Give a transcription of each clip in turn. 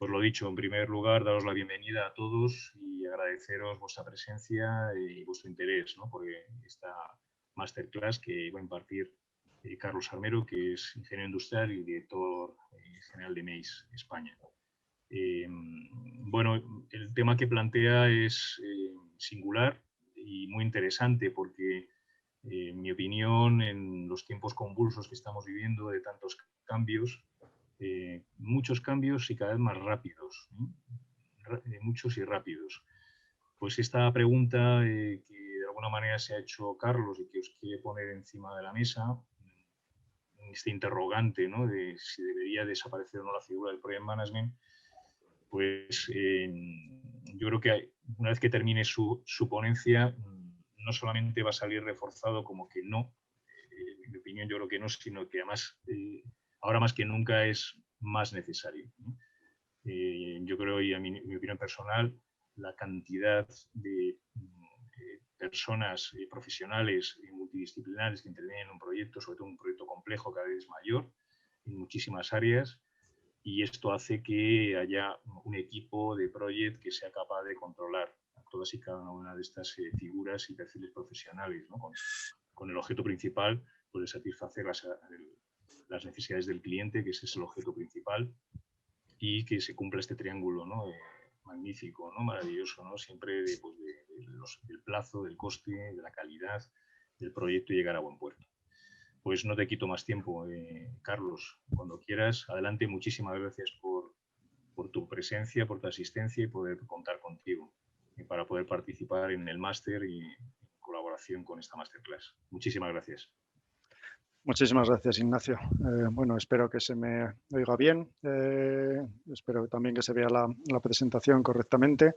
Pues lo dicho, en primer lugar, daros la bienvenida a todos y agradeceros vuestra presencia y vuestro interés, ¿no?, por esta masterclass que va a impartir Carlos Armero, que es ingeniero industrial y director general de MEIS España. Bueno, el tema que plantea es singular y muy interesante porque, en mi opinión, en los tiempos convulsos que estamos viviendo, de tantos cambios, muchos cambios y cada vez más rápidos, ¿no? Muchos y rápidos. Pues esta pregunta que de alguna manera se ha hecho Carlos y que os quiere poner encima de la mesa, este interrogante, ¿no?, de si debería desaparecer o no la figura del Project Management, pues yo creo que una vez que termine su ponencia, no solamente va a salir reforzado como que no, en mi opinión yo creo que no, sino que además ahora más que nunca es más necesario, ¿no? Yo creo, y a mi opinión personal, la cantidad de personas profesionales y multidisciplinares que intervienen en un proyecto, sobre todo un proyecto complejo, cada vez es mayor en muchísimas áreas, y esto hace que haya un equipo de project que sea capaz de controlar a todas y cada una de estas figuras y perfiles profesionales, ¿no?, con el objeto principal, pues, de satisfacer las necesidades del cliente, que ese es el objeto principal, y que se cumpla este triángulo, ¿no?, magnífico, ¿no?, maravilloso, ¿no?, siempre del plazo, del coste, de la calidad del proyecto y llegar a buen puerto. Pues no te quito más tiempo, Carlos. Cuando quieras, adelante. Muchísimas gracias por tu presencia, por tu asistencia y poder contar contigo para poder participar en el máster y en colaboración con esta masterclass. Muchísimas gracias. Muchísimas gracias, Ignacio. Bueno, espero que se me oiga bien. Espero también que se vea la presentación correctamente.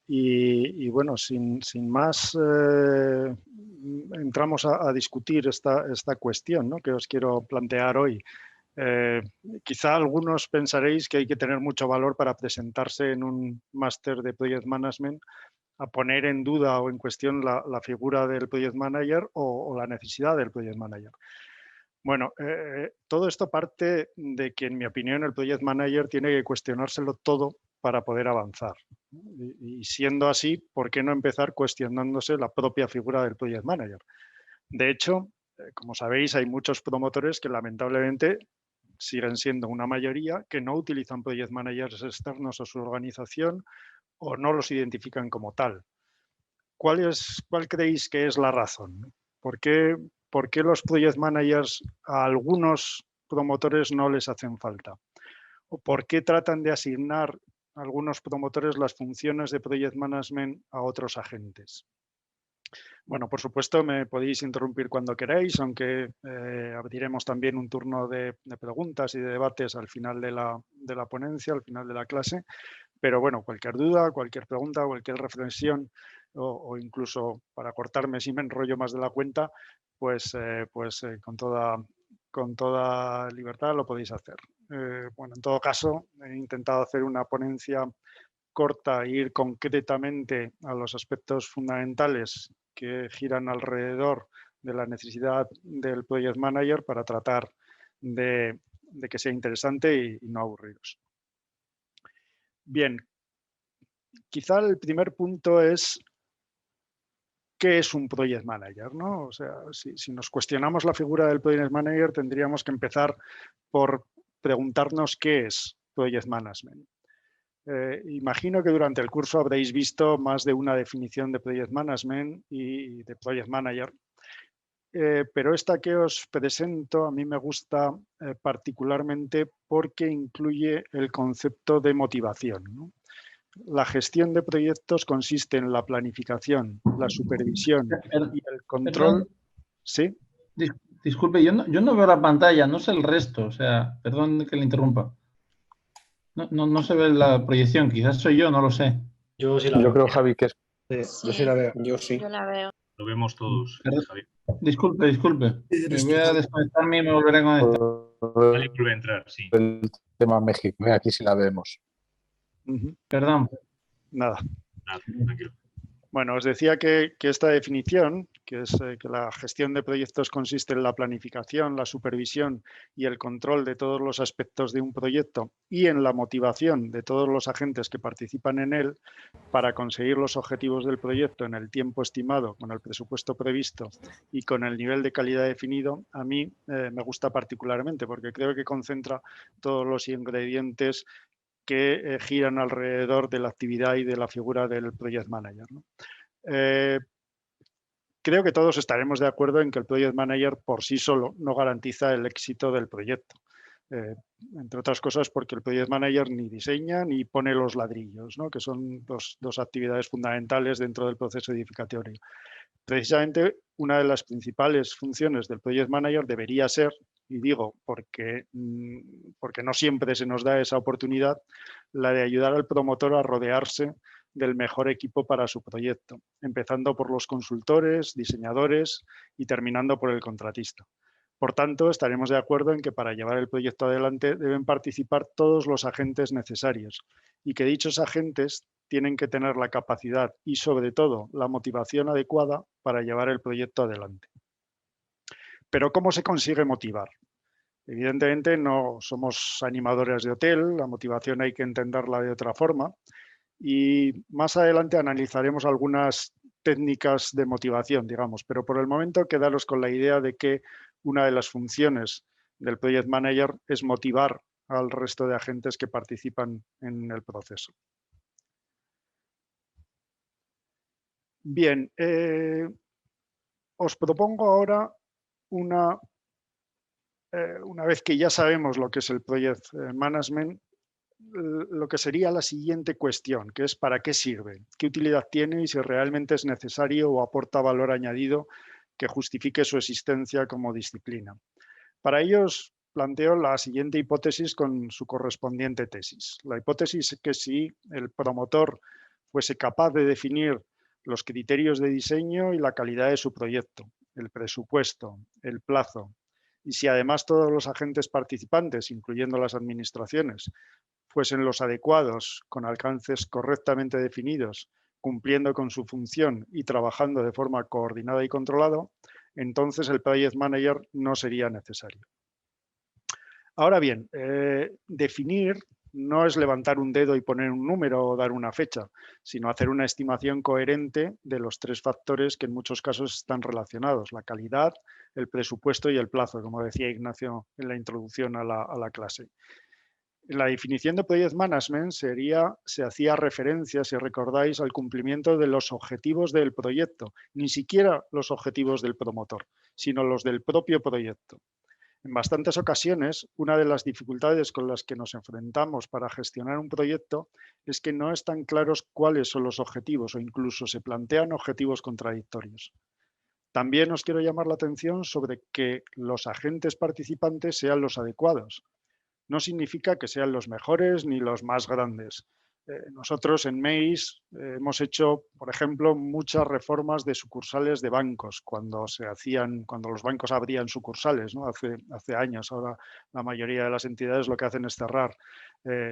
Y bueno, sin más, entramos a discutir esta cuestión, ¿no?, que os quiero plantear hoy. Quizá algunos pensaréis que hay que tener mucho valor para presentarse en un máster de Project Management a poner en duda o en cuestión la figura del Project Manager o la necesidad del Project Manager. Bueno, todo esto parte de que, en mi opinión, el Project Manager tiene que cuestionárselo todo para poder avanzar. Y siendo así, ¿por qué no empezar cuestionándose la propia figura del Project Manager? De hecho, como sabéis, hay muchos promotores que lamentablemente siguen siendo una mayoría que no utilizan Project Managers externos a su organización o no los identifican como tal. ¿Cuál creéis que es la razón? ¿Por qué los Project Managers a algunos promotores no les hacen falta? ¿O por qué tratan de asignar a algunos promotores las funciones de Project Management a otros agentes? Bueno, por supuesto, me podéis interrumpir cuando queráis, aunque abriremos también un turno de preguntas y de debates al final de la ponencia, al final de la clase. Pero bueno, cualquier duda, cualquier pregunta, cualquier reflexión o incluso para cortarme si me enrollo más de la cuenta, pues con toda libertad lo podéis hacer. Bueno, en todo caso, he intentado hacer una ponencia corta e ir concretamente a los aspectos fundamentales que giran alrededor de la necesidad del Project Manager para tratar de que sea interesante y no aburriros. Bien, quizá el primer punto es ¿qué es un Project Manager?, ¿no? O sea, si nos cuestionamos la figura del Project Manager, tendríamos que empezar por preguntarnos qué es Project Management. Imagino que durante el curso habréis visto más de una definición de Project Management y de Project Manager, pero esta que os presento a mí me gusta particularmente porque incluye el concepto de motivación, ¿no? La gestión de proyectos consiste en la planificación, la supervisión y el control. Perdón. ¿Sí? Disculpe, yo no veo la pantalla, no sé el resto, o sea, perdón que le interrumpa. No se ve la proyección, quizás soy yo, no lo sé. Yo sí la veo. Yo creo, Javi, que es... Sí, yo sí la veo. Yo sí. Yo la veo. Lo vemos todos, Javier. Disculpe. Me voy a desconectarme y me volveré a conectar. Vale, vuelve a entrar, sí. El tema México, aquí sí la vemos. Perdón. Nada. Nada, tranquilo. Bueno, os decía que esta definición, que es que la gestión de proyectos consiste en la planificación, la supervisión y el control de todos los aspectos de un proyecto y en la motivación de todos los agentes que participan en él para conseguir los objetivos del proyecto en el tiempo estimado, con el presupuesto previsto y con el nivel de calidad definido, a mí me gusta particularmente porque creo que concentra todos los ingredientes que giran alrededor de la actividad y de la figura del Project Manager, ¿no? Creo que todos estaremos de acuerdo en que el Project Manager por sí solo no garantiza el éxito del proyecto. Entre otras cosas porque el Project Manager ni diseña ni pone los ladrillos, ¿no? Que son dos actividades fundamentales dentro del proceso edificatorio. Precisamente una de las principales funciones del Project Manager debería ser, y digo porque no siempre se nos da esa oportunidad, la de ayudar al promotor a rodearse del mejor equipo para su proyecto, empezando por los consultores, diseñadores y terminando por el contratista. Por tanto, estaremos de acuerdo en que para llevar el proyecto adelante deben participar todos los agentes necesarios y que dichos agentes tienen que tener la capacidad y, sobre todo, la motivación adecuada para llevar el proyecto adelante. Pero, ¿cómo se consigue motivar? Evidentemente, no somos animadores de hotel, la motivación hay que entenderla de otra forma y más adelante analizaremos algunas técnicas de motivación, digamos, pero por el momento quedaros con la idea de que una de las funciones del Project Manager es motivar al resto de agentes que participan en el proceso. Bien, os propongo ahora una vez que ya sabemos lo que es el Project Management, lo que sería la siguiente cuestión, que es ¿para qué sirve? ¿Qué utilidad tiene y si realmente es necesario o aporta valor añadido que justifique su existencia como disciplina? Para ello os planteo la siguiente hipótesis con su correspondiente tesis. La hipótesis es que si el promotor fuese capaz de definir los criterios de diseño y la calidad de su proyecto, el presupuesto, el plazo, y si además todos los agentes participantes, incluyendo las administraciones, fuesen los adecuados, con alcances correctamente definidos, cumpliendo con su función y trabajando de forma coordinada y controlada, entonces el Project Manager no sería necesario. Ahora bien, definir no es levantar un dedo y poner un número o dar una fecha, sino hacer una estimación coherente de los tres factores que en muchos casos están relacionados: la calidad, el presupuesto y el plazo, como decía Ignacio en la introducción a la clase. En la definición de Project Management se hacía referencia, si recordáis, al cumplimiento de los objetivos del proyecto, ni siquiera los objetivos del promotor, sino los del propio proyecto. En bastantes ocasiones, una de las dificultades con las que nos enfrentamos para gestionar un proyecto es que no están claros cuáles son los objetivos o incluso se plantean objetivos contradictorios. También os quiero llamar la atención sobre que los agentes participantes sean los adecuados. No significa que sean los mejores ni los más grandes. Nosotros en MEIS hemos hecho, por ejemplo, muchas reformas de sucursales de bancos cuando los bancos abrían sucursales, ¿no? Hace años. Ahora la mayoría de las entidades lo que hacen es cerrar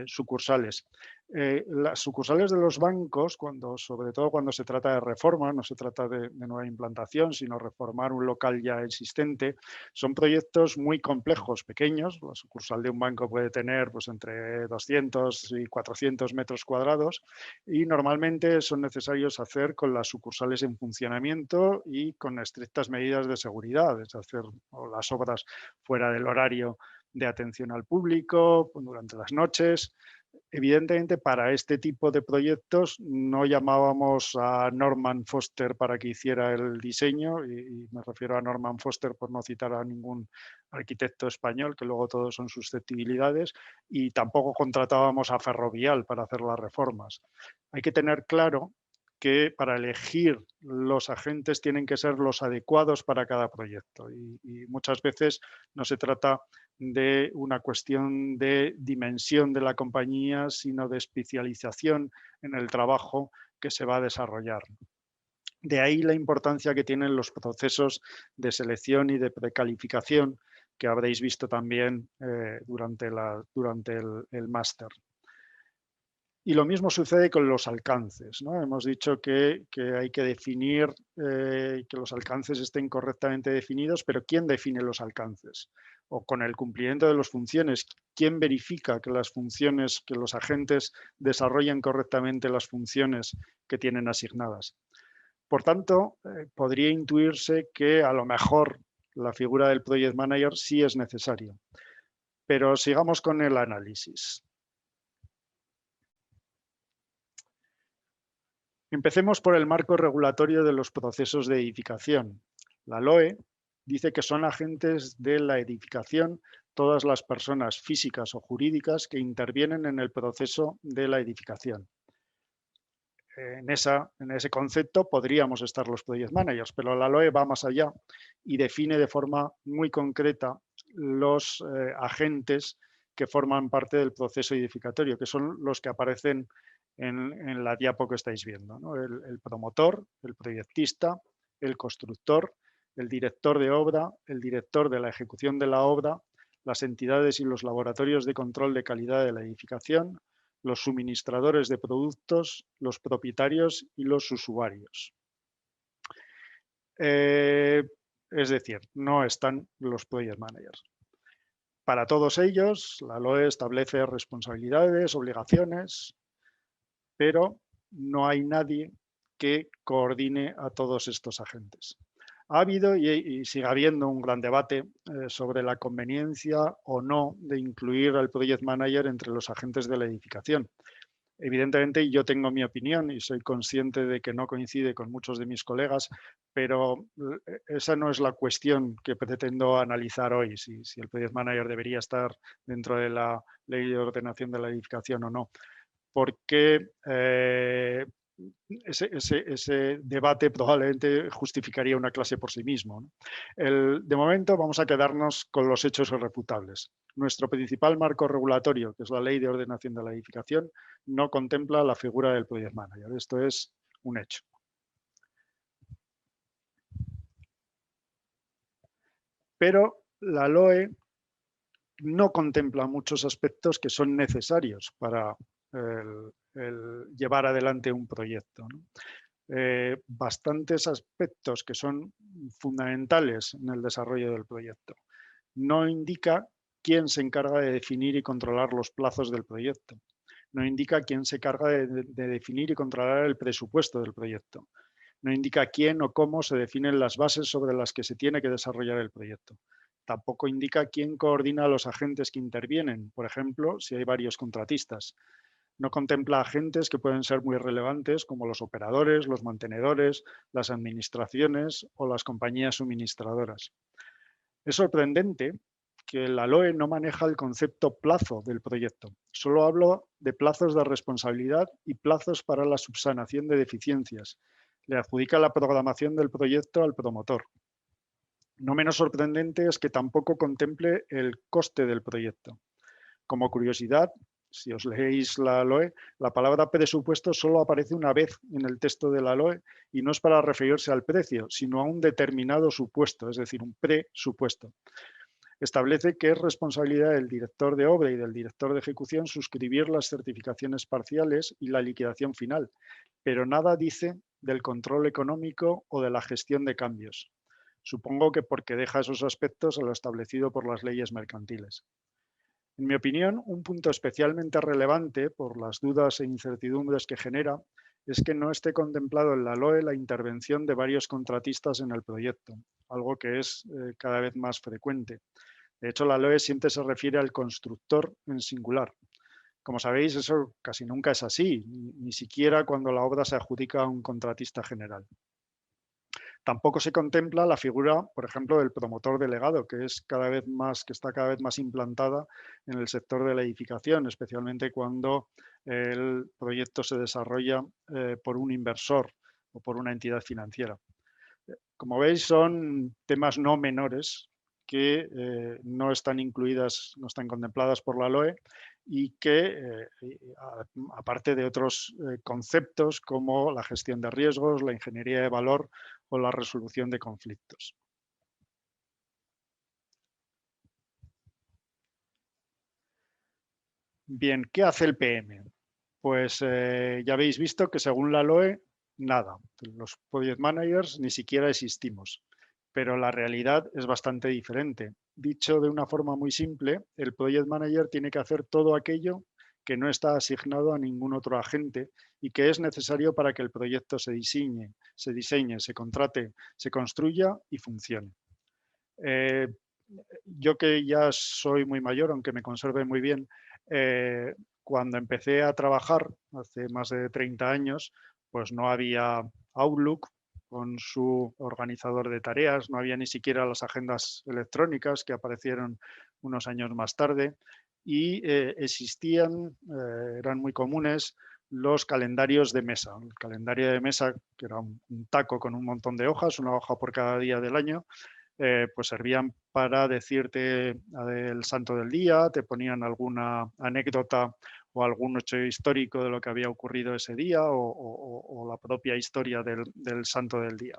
sucursales. Las sucursales de los bancos, sobre todo cuando se trata de reforma, no se trata de nueva implantación, sino reformar un local ya existente, son proyectos muy complejos, pequeños. La sucursal de un banco puede tener pues, entre 200 y 400 metros cuadrados y normalmente son necesarios hacer con las sucursales en funcionamiento y con estrictas medidas de seguridad, es hacer las obras fuera del horario de atención al público, durante las noches. Evidentemente, para este tipo de proyectos no llamábamos a Norman Foster para que hiciera el diseño, y me refiero a Norman Foster por no citar a ningún arquitecto español, que luego todos son susceptibilidades, y tampoco contratábamos a Ferrovial para hacer las reformas. Hay que tener claro que para elegir los agentes tienen que ser los adecuados para cada proyecto y muchas veces no se trata de una cuestión de dimensión de la compañía, sino de especialización en el trabajo que se va a desarrollar. De ahí la importancia que tienen los procesos de selección y de precalificación que habréis visto también durante el máster. Y lo mismo sucede con los alcances, ¿no? Hemos dicho que hay que definir que los alcances estén correctamente definidos, pero ¿quién define los alcances? O con el cumplimiento de las funciones, ¿quién verifica que las funciones, que los agentes desarrollen correctamente las funciones que tienen asignadas? Por tanto, podría intuirse que a lo mejor la figura del Project Manager sí es necesaria. Pero sigamos con el análisis. Empecemos por el marco regulatorio de los procesos de edificación. La LOE dice que son agentes de la edificación todas las personas físicas o jurídicas que intervienen en el proceso de la edificación. En ese concepto podríamos estar los project managers, pero la LOE va más allá y define de forma muy concreta los agentes que forman parte del proceso edificatorio, que son los que aparecen en la diapo que estáis viendo, ¿no? El promotor, el proyectista, el constructor, el director de obra, el director de la ejecución de la obra, las entidades y los laboratorios de control de calidad de la edificación, los suministradores de productos, los propietarios y los usuarios. Es decir, no están los project managers. Para todos ellos, la LOE establece responsabilidades, obligaciones, pero no hay nadie que coordine a todos estos agentes. Ha habido y sigue habiendo un gran debate sobre la conveniencia o no de incluir al Project Manager entre los agentes de la edificación. Evidentemente yo tengo mi opinión y soy consciente de que no coincide con muchos de mis colegas, pero esa no es la cuestión que pretendo analizar hoy, si el Project Manager debería estar dentro de la Ley de Ordenación de la Edificación o no. Porque ese debate probablemente justificaría una clase por sí mismo, ¿no? De momento vamos a quedarnos con los hechos irrefutables. Nuestro principal marco regulatorio, que es la Ley de Ordenación de la Edificación, no contempla la figura del Project Manager. Esto es un hecho. Pero la LOE no contempla muchos aspectos que son necesarios para el llevar adelante un proyecto, ¿no? Bastantes aspectos que son fundamentales en el desarrollo del proyecto. No indica quién se encarga de definir y controlar los plazos del proyecto. No indica quién se encarga de definir y controlar el presupuesto del proyecto. No indica quién o cómo se definen las bases sobre las que se tiene que desarrollar el proyecto. Tampoco indica quién coordina a los agentes que intervienen, por ejemplo, si hay varios contratistas. No contempla agentes que pueden ser muy relevantes como los operadores, los mantenedores, las administraciones o las compañías suministradoras. Es sorprendente que la LOE no maneja el concepto plazo del proyecto. Solo hablo de plazos de responsabilidad y plazos para la subsanación de deficiencias. Le adjudica la programación del proyecto al promotor. No menos sorprendente es que tampoco contemple el coste del proyecto. Como curiosidad, si os leéis la LOE, la palabra presupuesto solo aparece una vez en el texto de la LOE y no es para referirse al precio, sino a un determinado supuesto, es decir, un presupuesto. Establece que es responsabilidad del director de obra y del director de ejecución suscribir las certificaciones parciales y la liquidación final, pero nada dice del control económico o de la gestión de cambios. Supongo que porque deja esos aspectos a lo establecido por las leyes mercantiles. En mi opinión, un punto especialmente relevante por las dudas e incertidumbres que genera es que no esté contemplado en la LOE la intervención de varios contratistas en el proyecto, algo que es cada vez más frecuente. De hecho, la LOE siempre se refiere al constructor en singular. Como sabéis, eso casi nunca es así, ni siquiera cuando la obra se adjudica a un contratista general. Tampoco se contempla la figura, por ejemplo, del promotor delegado, que está cada vez más implantada en el sector de la edificación, especialmente cuando el proyecto se desarrolla por un inversor o por una entidad financiera. Como veis, son temas no menores que no están incluidas, no están contempladas por la LOE y que, aparte de otros conceptos como la gestión de riesgos, la ingeniería de valor o la resolución de conflictos. Bien, ¿qué hace el PM? pues ya habéis visto que según la LOE, nada, los Project Managers ni siquiera existimos, pero la realidad es bastante diferente. Dicho de una forma muy simple, el Project Manager tiene que hacer todo aquello que no está asignado a ningún otro agente y que es necesario para que el proyecto se diseñe, se contrate, se construya y funcione. Yo que ya soy muy mayor, aunque me conserve muy bien, cuando empecé a trabajar hace más de 30 años, pues no había Outlook con su organizador de tareas, no había ni siquiera las agendas electrónicas que aparecieron unos años más tarde y existían, eran muy comunes los calendarios de mesa. El calendario de mesa, que era un taco con un montón de hojas, una hoja por cada día del año, pues servían para decirte el santo del día, te ponían alguna anécdota o algún hecho histórico de lo que había ocurrido ese día o la propia historia del santo del día.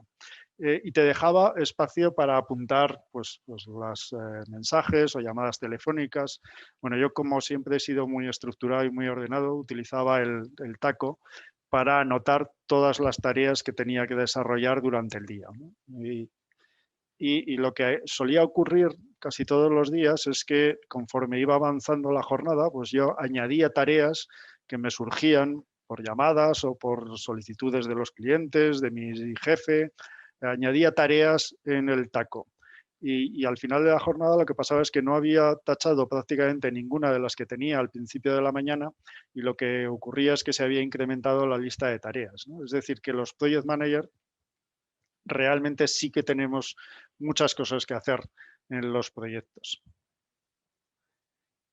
Y te dejaba espacio para apuntar pues los mensajes o llamadas telefónicas. Bueno, yo como siempre he sido muy estructurado y muy ordenado, utilizaba el taco para anotar todas las tareas que tenía que desarrollar durante el día, ¿no? Y lo que solía ocurrir casi todos los días es que conforme iba avanzando la jornada, pues yo añadía tareas que me surgían por llamadas o por solicitudes de los clientes, de mi jefe, añadía tareas en el taco. Y al final de la jornada lo que pasaba es que no había tachado prácticamente ninguna de las que tenía al principio de la mañana y lo que ocurría es que se había incrementado la lista de tareas, ¿no? Es decir, que los Project Manager realmente sí que tenemos muchas cosas que hacer en los proyectos.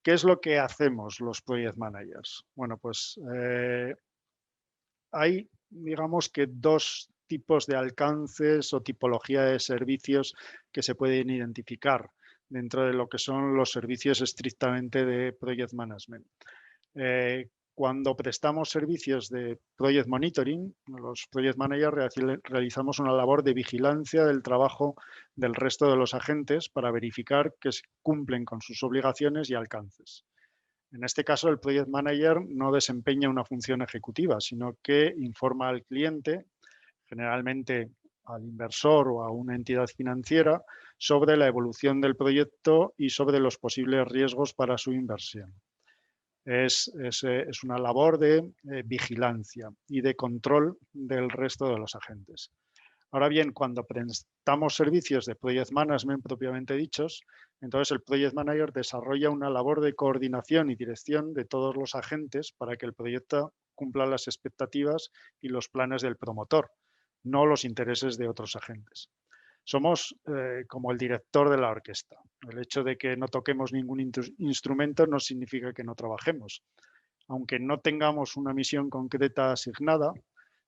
¿Qué es lo que hacemos los Project Managers? Bueno, pues hay, digamos que dos tipos de alcances o tipología de servicios que se pueden identificar dentro de lo que son los servicios estrictamente de Project Management. Cuando prestamos servicios de Project Monitoring, los Project Managers realizamos una labor de vigilancia del trabajo del resto de los agentes para verificar que se cumplen con sus obligaciones y alcances. En este caso, el Project Manager no desempeña una función ejecutiva, sino que informa al cliente, generalmente al inversor o a una entidad financiera, sobre la evolución del proyecto y sobre los posibles riesgos para su inversión. Es una labor de vigilancia y de control del resto de los agentes. Ahora bien, cuando prestamos servicios de Project Management propiamente dichos, entonces el Project Manager desarrolla una labor de coordinación y dirección de todos los agentes para que el proyecto cumpla las expectativas y los planes del promotor, no los intereses de otros agentes. Somos como el director de la orquesta. El hecho de que no toquemos ningún instrumento no significa que no trabajemos. Aunque no tengamos una misión concreta asignada,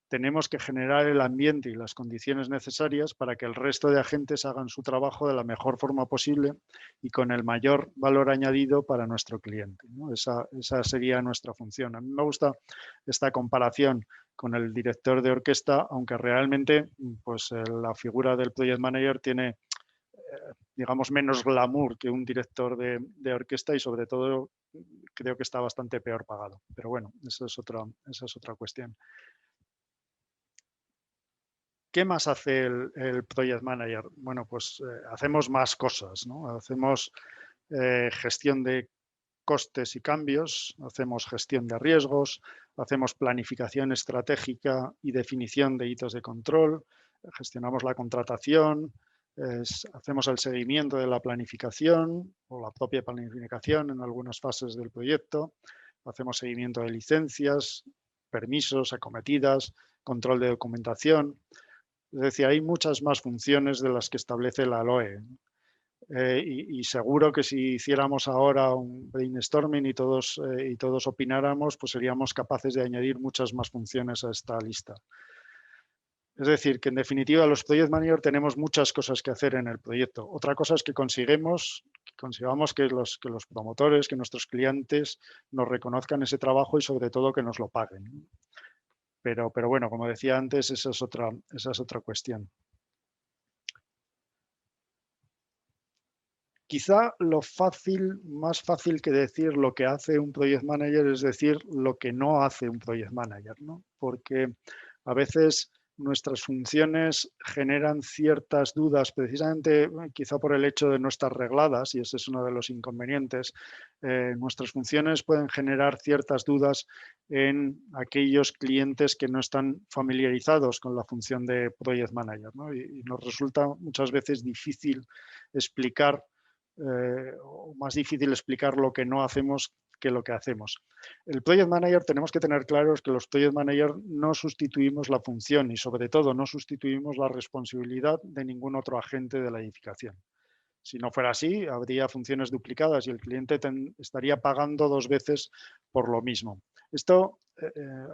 tenemos que generar el ambiente y las condiciones necesarias para que el resto de agentes hagan su trabajo de la mejor forma posible y con el mayor valor añadido para nuestro cliente, ¿no? Esa sería nuestra función. A mí me gusta esta comparación con el director de orquesta, aunque realmente pues, la figura del Project Manager tiene, digamos, menos glamour que un director de orquesta y sobre todo creo que está bastante peor pagado. Pero bueno, esa es otra cuestión. ¿Qué más hace el Project Manager? Bueno, pues hacemos más cosas, ¿no? Hacemos gestión de costes y cambios, hacemos gestión de riesgos, hacemos planificación estratégica y definición de hitos de control, gestionamos la contratación, hacemos el seguimiento de la planificación o la propia planificación en algunas fases del proyecto, hacemos seguimiento de licencias, permisos, acometidas, control de documentación. Es decir, hay muchas más funciones de las que establece la LOE. Y seguro que si hiciéramos ahora un brainstorming y todos opináramos, pues seríamos capaces de añadir muchas más funciones a esta lista. Es decir, que en definitiva los Project Manager tenemos muchas cosas que hacer en el proyecto. Otra cosa es que consigamos que los promotores, que nuestros clientes nos reconozcan ese trabajo y sobre todo que nos lo paguen. Pero bueno, como decía antes, esa es otra cuestión. Quizá más fácil que decir lo que hace un Project Manager es decir lo que no hace un Project Manager, ¿no? Porque a veces nuestras funciones generan ciertas dudas, precisamente quizá por el hecho de no estar regladas, y ese es uno de los inconvenientes. Nuestras funciones pueden generar ciertas dudas en aquellos clientes que no están familiarizados con la función de Project Manager, ¿no? Y nos resulta muchas veces difícil explicar o más difícil explicar lo que no hacemos que lo que hacemos. El Project Manager tenemos que tener claros que los Project Manager no sustituimos la función y sobre todo no sustituimos la responsabilidad de ningún otro agente de la edificación. Si no fuera así, habría funciones duplicadas y el cliente estaría pagando 2 veces por lo mismo. Esto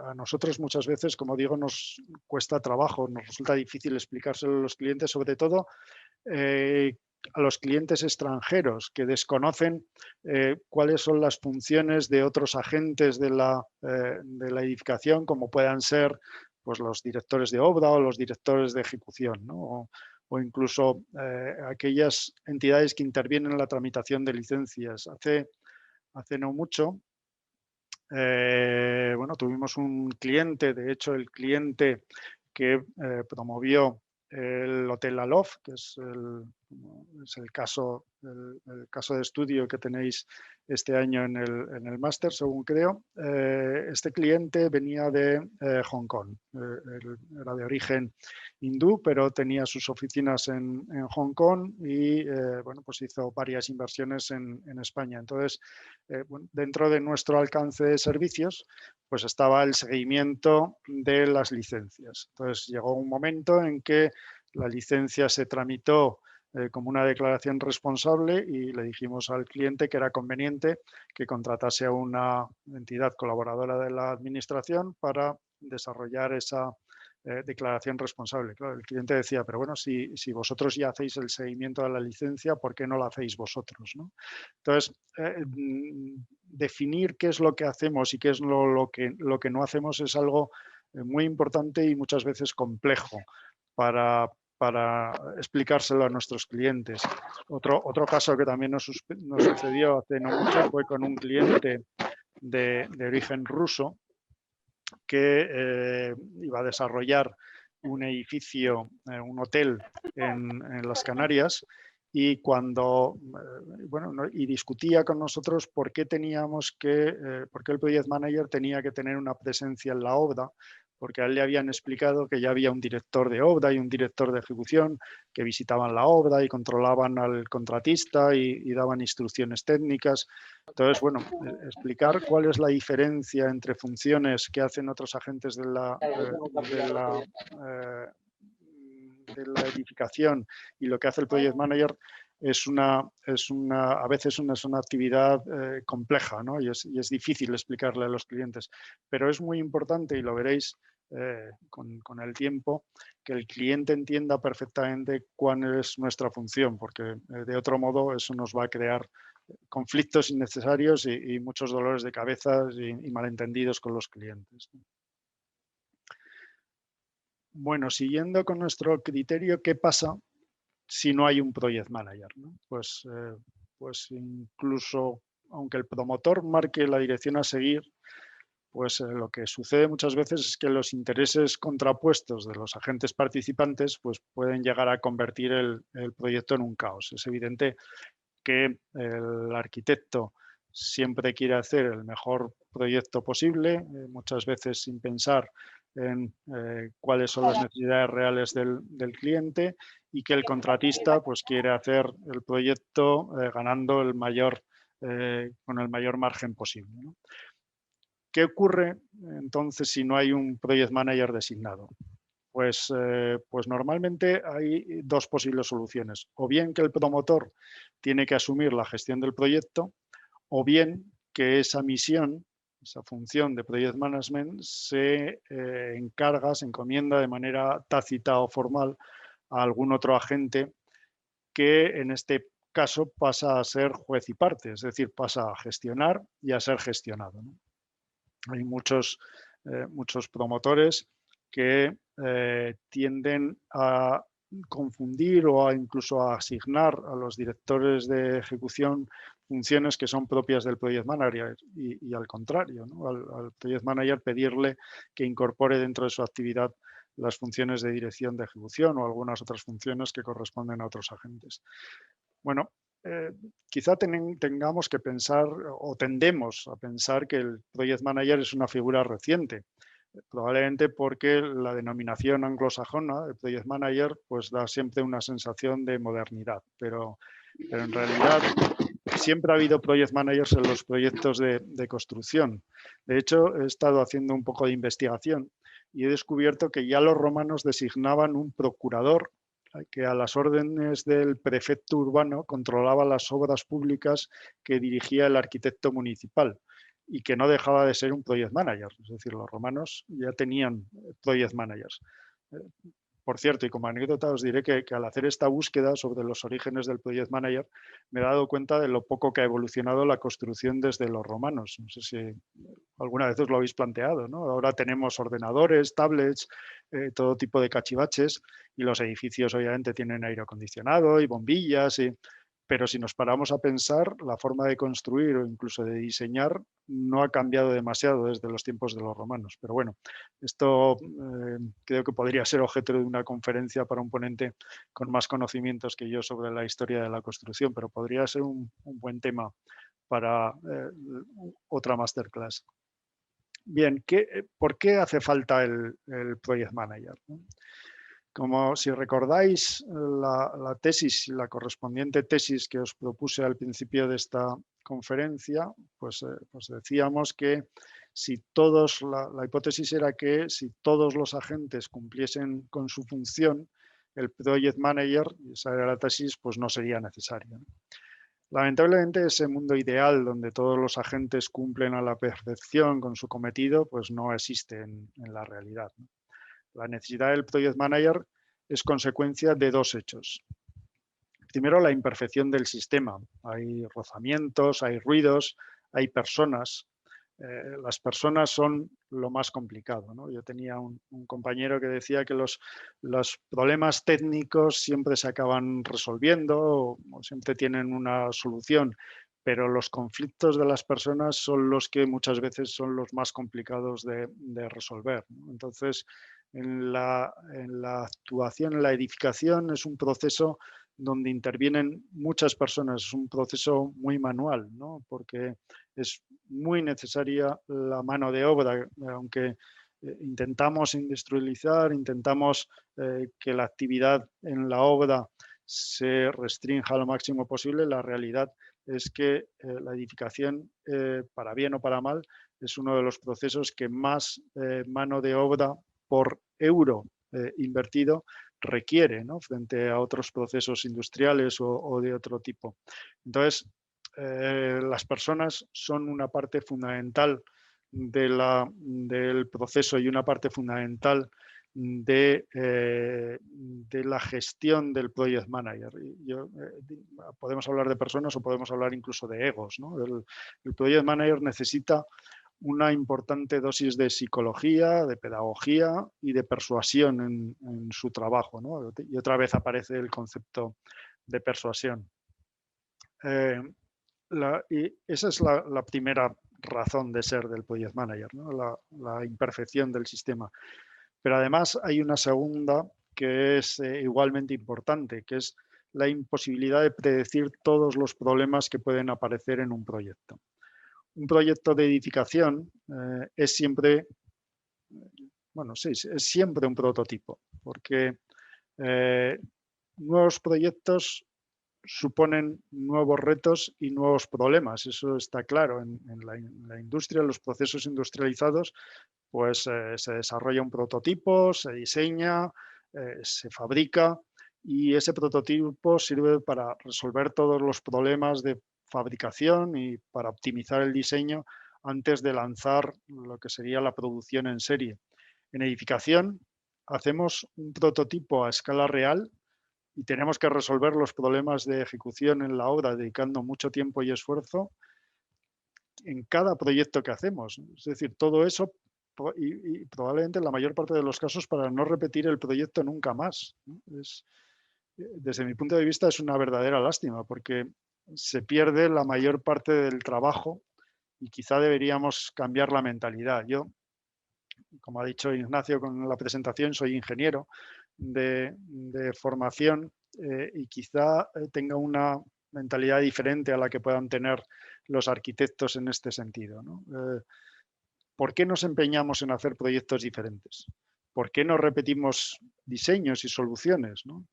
a nosotros muchas veces, como digo, nos cuesta trabajo, nos resulta difícil explicárselo a los clientes, sobre todo a los clientes extranjeros que desconocen cuáles son las funciones de otros agentes de la edificación, como puedan ser pues, los directores de obra o los directores de ejecución, ¿no? O incluso aquellas entidades que intervienen en la tramitación de licencias. Hace no mucho, bueno, tuvimos un cliente, de hecho el cliente que promovió el Hotel Aloft, que es el caso de estudio que tenéis este año en el máster, según creo. Este cliente venía de Hong Kong. Era de origen hindú, pero tenía sus oficinas en Hong Kong y bueno, pues hizo varias inversiones en España. Entonces, bueno, dentro de nuestro alcance de servicios, pues estaba el seguimiento de las licencias. Entonces llegó un momento en que la licencia se tramitó como una declaración responsable y le dijimos al cliente que era conveniente que contratase a una entidad colaboradora de la administración para desarrollar esa declaración responsable. Claro, el cliente decía, pero bueno, si vosotros ya hacéis el seguimiento de la licencia, ¿por qué no lo hacéis vosotros, ¿no? Entonces, definir qué es lo que hacemos y qué es lo que no hacemos es algo muy importante y muchas veces complejo para explicárselo a nuestros clientes. Otro caso que también nos sucedió hace no mucho fue con un cliente de origen ruso que iba a desarrollar un edificio, un hotel en las Canarias, y cuando y discutía con nosotros por qué por qué el Project Manager tenía que tener una presencia en la obra, porque a él le habían explicado que ya había un director de obra y un director de ejecución que visitaban la obra y controlaban al contratista y daban instrucciones técnicas. Entonces, bueno, explicar cuál es la diferencia entre funciones que hacen otros agentes de la edificación y lo que hace el Project Manager a veces es una actividad compleja, ¿no? y es difícil explicarle a los clientes, pero es muy importante, y lo veréis con el tiempo, que el cliente entienda perfectamente cuál es nuestra función, porque de otro modo eso nos va a crear conflictos innecesarios y muchos dolores de cabeza y malentendidos con los clientes. Bueno, siguiendo con nuestro criterio, ¿qué pasa si no hay un Project Manager, ¿no? Pues incluso aunque el promotor marque la dirección a seguir, pues lo que sucede muchas veces es que los intereses contrapuestos de los agentes participantes pues pueden llegar a convertir el proyecto en un caos. Es evidente que el arquitecto siempre quiere hacer el mejor proyecto posible, muchas veces sin pensar en cuáles son las necesidades reales del cliente, y que el contratista pues quiere hacer el proyecto ganando con el mayor margen posible, ¿no? ¿Qué ocurre entonces si no hay un Project Manager designado? Pues normalmente hay 2 posibles soluciones. O bien que el promotor tiene que asumir la gestión del proyecto, o bien que esa misión, esa función de Project Management se encomienda de manera tácita o formal a algún otro agente que en este caso pasa a ser juez y parte, es decir, pasa a gestionar y a ser gestionado, ¿no? Hay muchos promotores que tienden a confundir o incluso a asignar a los directores de ejecución funciones que son propias del Project Manager y al contrario, ¿no? Al Project Manager pedirle que incorpore dentro de su actividad las funciones de dirección de ejecución o algunas otras funciones que corresponden a otros agentes. Bueno, quizá tengamos que pensar o tendemos a pensar que el Project Manager es una figura reciente, probablemente porque la denominación anglosajona de Project Manager pues da siempre una sensación de modernidad, pero en realidad siempre ha habido Project Managers en los proyectos de construcción. De hecho, he estado haciendo un poco de investigación y he descubierto que ya los romanos designaban un procurador que a las órdenes del prefecto urbano controlaba las obras públicas que dirigía el arquitecto municipal y que no dejaba de ser un project manager. Es decir, los romanos ya tenían project managers. Por cierto, y como anécdota os diré que al hacer esta búsqueda sobre los orígenes del project manager me he dado cuenta de lo poco que ha evolucionado la construcción desde los romanos. No sé si alguna vez os lo habéis planteado, ¿no? Ahora tenemos ordenadores, tablets, todo tipo de cachivaches y los edificios obviamente tienen aire acondicionado y bombillas, pero si nos paramos a pensar, la forma de construir o incluso de diseñar no ha cambiado demasiado desde los tiempos de los romanos. Pero bueno, esto creo que podría ser objeto de una conferencia para un ponente con más conocimientos que yo sobre la historia de la construcción, pero podría ser un buen tema para otra masterclass. Bien, ¿por qué hace falta el Project Manager? Como si recordáis la tesis, la correspondiente tesis que os propuse al principio de esta conferencia, pues decíamos que si todos, la hipótesis era que si todos los agentes cumpliesen con su función, el Project Manager, esa era la tesis, pues no sería necesario, ¿no? Lamentablemente, ese mundo ideal donde todos los agentes cumplen a la perfección con su cometido, pues no existe en la realidad, ¿no? La necesidad del Project Manager es consecuencia de dos hechos. Primero, la imperfección del sistema. Hay rozamientos, hay ruidos, hay personas. Las personas son lo más complicado, ¿no? Yo tenía un compañero que decía que los problemas técnicos siempre se acaban resolviendo o siempre tienen una solución, pero los conflictos de las personas son los que muchas veces son los más complicados de resolver, ¿no? Entonces, en la actuación, en la edificación, es un proceso donde intervienen muchas personas, es un proceso muy manual, ¿no? Porque es muy necesaria la mano de obra, aunque intentamos industrializar, intentamos que la actividad en la obra se restrinja lo máximo posible, la realidad es que la edificación, para bien o para mal, es uno de los procesos que más mano de obra por euro invertido requiere, ¿no? Frente a otros procesos industriales o de otro tipo. Entonces, las personas son una parte fundamental del proceso y una parte fundamental de la gestión del Project Manager. Podemos hablar de personas o podemos hablar incluso de egos, ¿no? El Project Manager necesita una importante dosis de psicología, de pedagogía y de persuasión en su trabajo, ¿no? Y otra vez aparece el concepto de persuasión. Y esa es la primera razón de ser del Project Manager, ¿no? La imperfección del sistema. Pero además hay una segunda que es igualmente importante, que es la imposibilidad de predecir todos los problemas que pueden aparecer en un proyecto. Un proyecto de edificación es siempre, bueno, sí, es siempre un prototipo, porque nuevos proyectos suponen nuevos retos y nuevos problemas. Eso está claro. En la industria, en los procesos industrializados, pues se desarrolla un prototipo, se diseña, se fabrica y ese prototipo sirve para resolver todos los problemas de fabricación y para optimizar el diseño antes de lanzar lo que sería la producción en serie. En edificación hacemos un prototipo a escala real y tenemos que resolver los problemas de ejecución en la obra dedicando mucho tiempo y esfuerzo en cada proyecto que hacemos. Es decir, todo eso y probablemente en la mayor parte de los casos para no repetir el proyecto nunca más, ¿no? Desde mi punto de vista es una verdadera lástima porque se pierde la mayor parte del trabajo y quizá deberíamos cambiar la mentalidad. Yo, como ha dicho Ignacio con la presentación, soy ingeniero de formación y quizá tenga una mentalidad diferente a la que puedan tener los arquitectos en este sentido, ¿no? ¿Por qué nos empeñamos en hacer proyectos diferentes? ¿Por qué no repetimos diseños y soluciones, ¿no?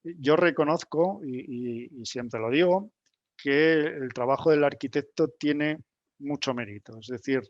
Yo reconozco, y siempre lo digo, que el trabajo del arquitecto tiene mucho mérito. Es decir,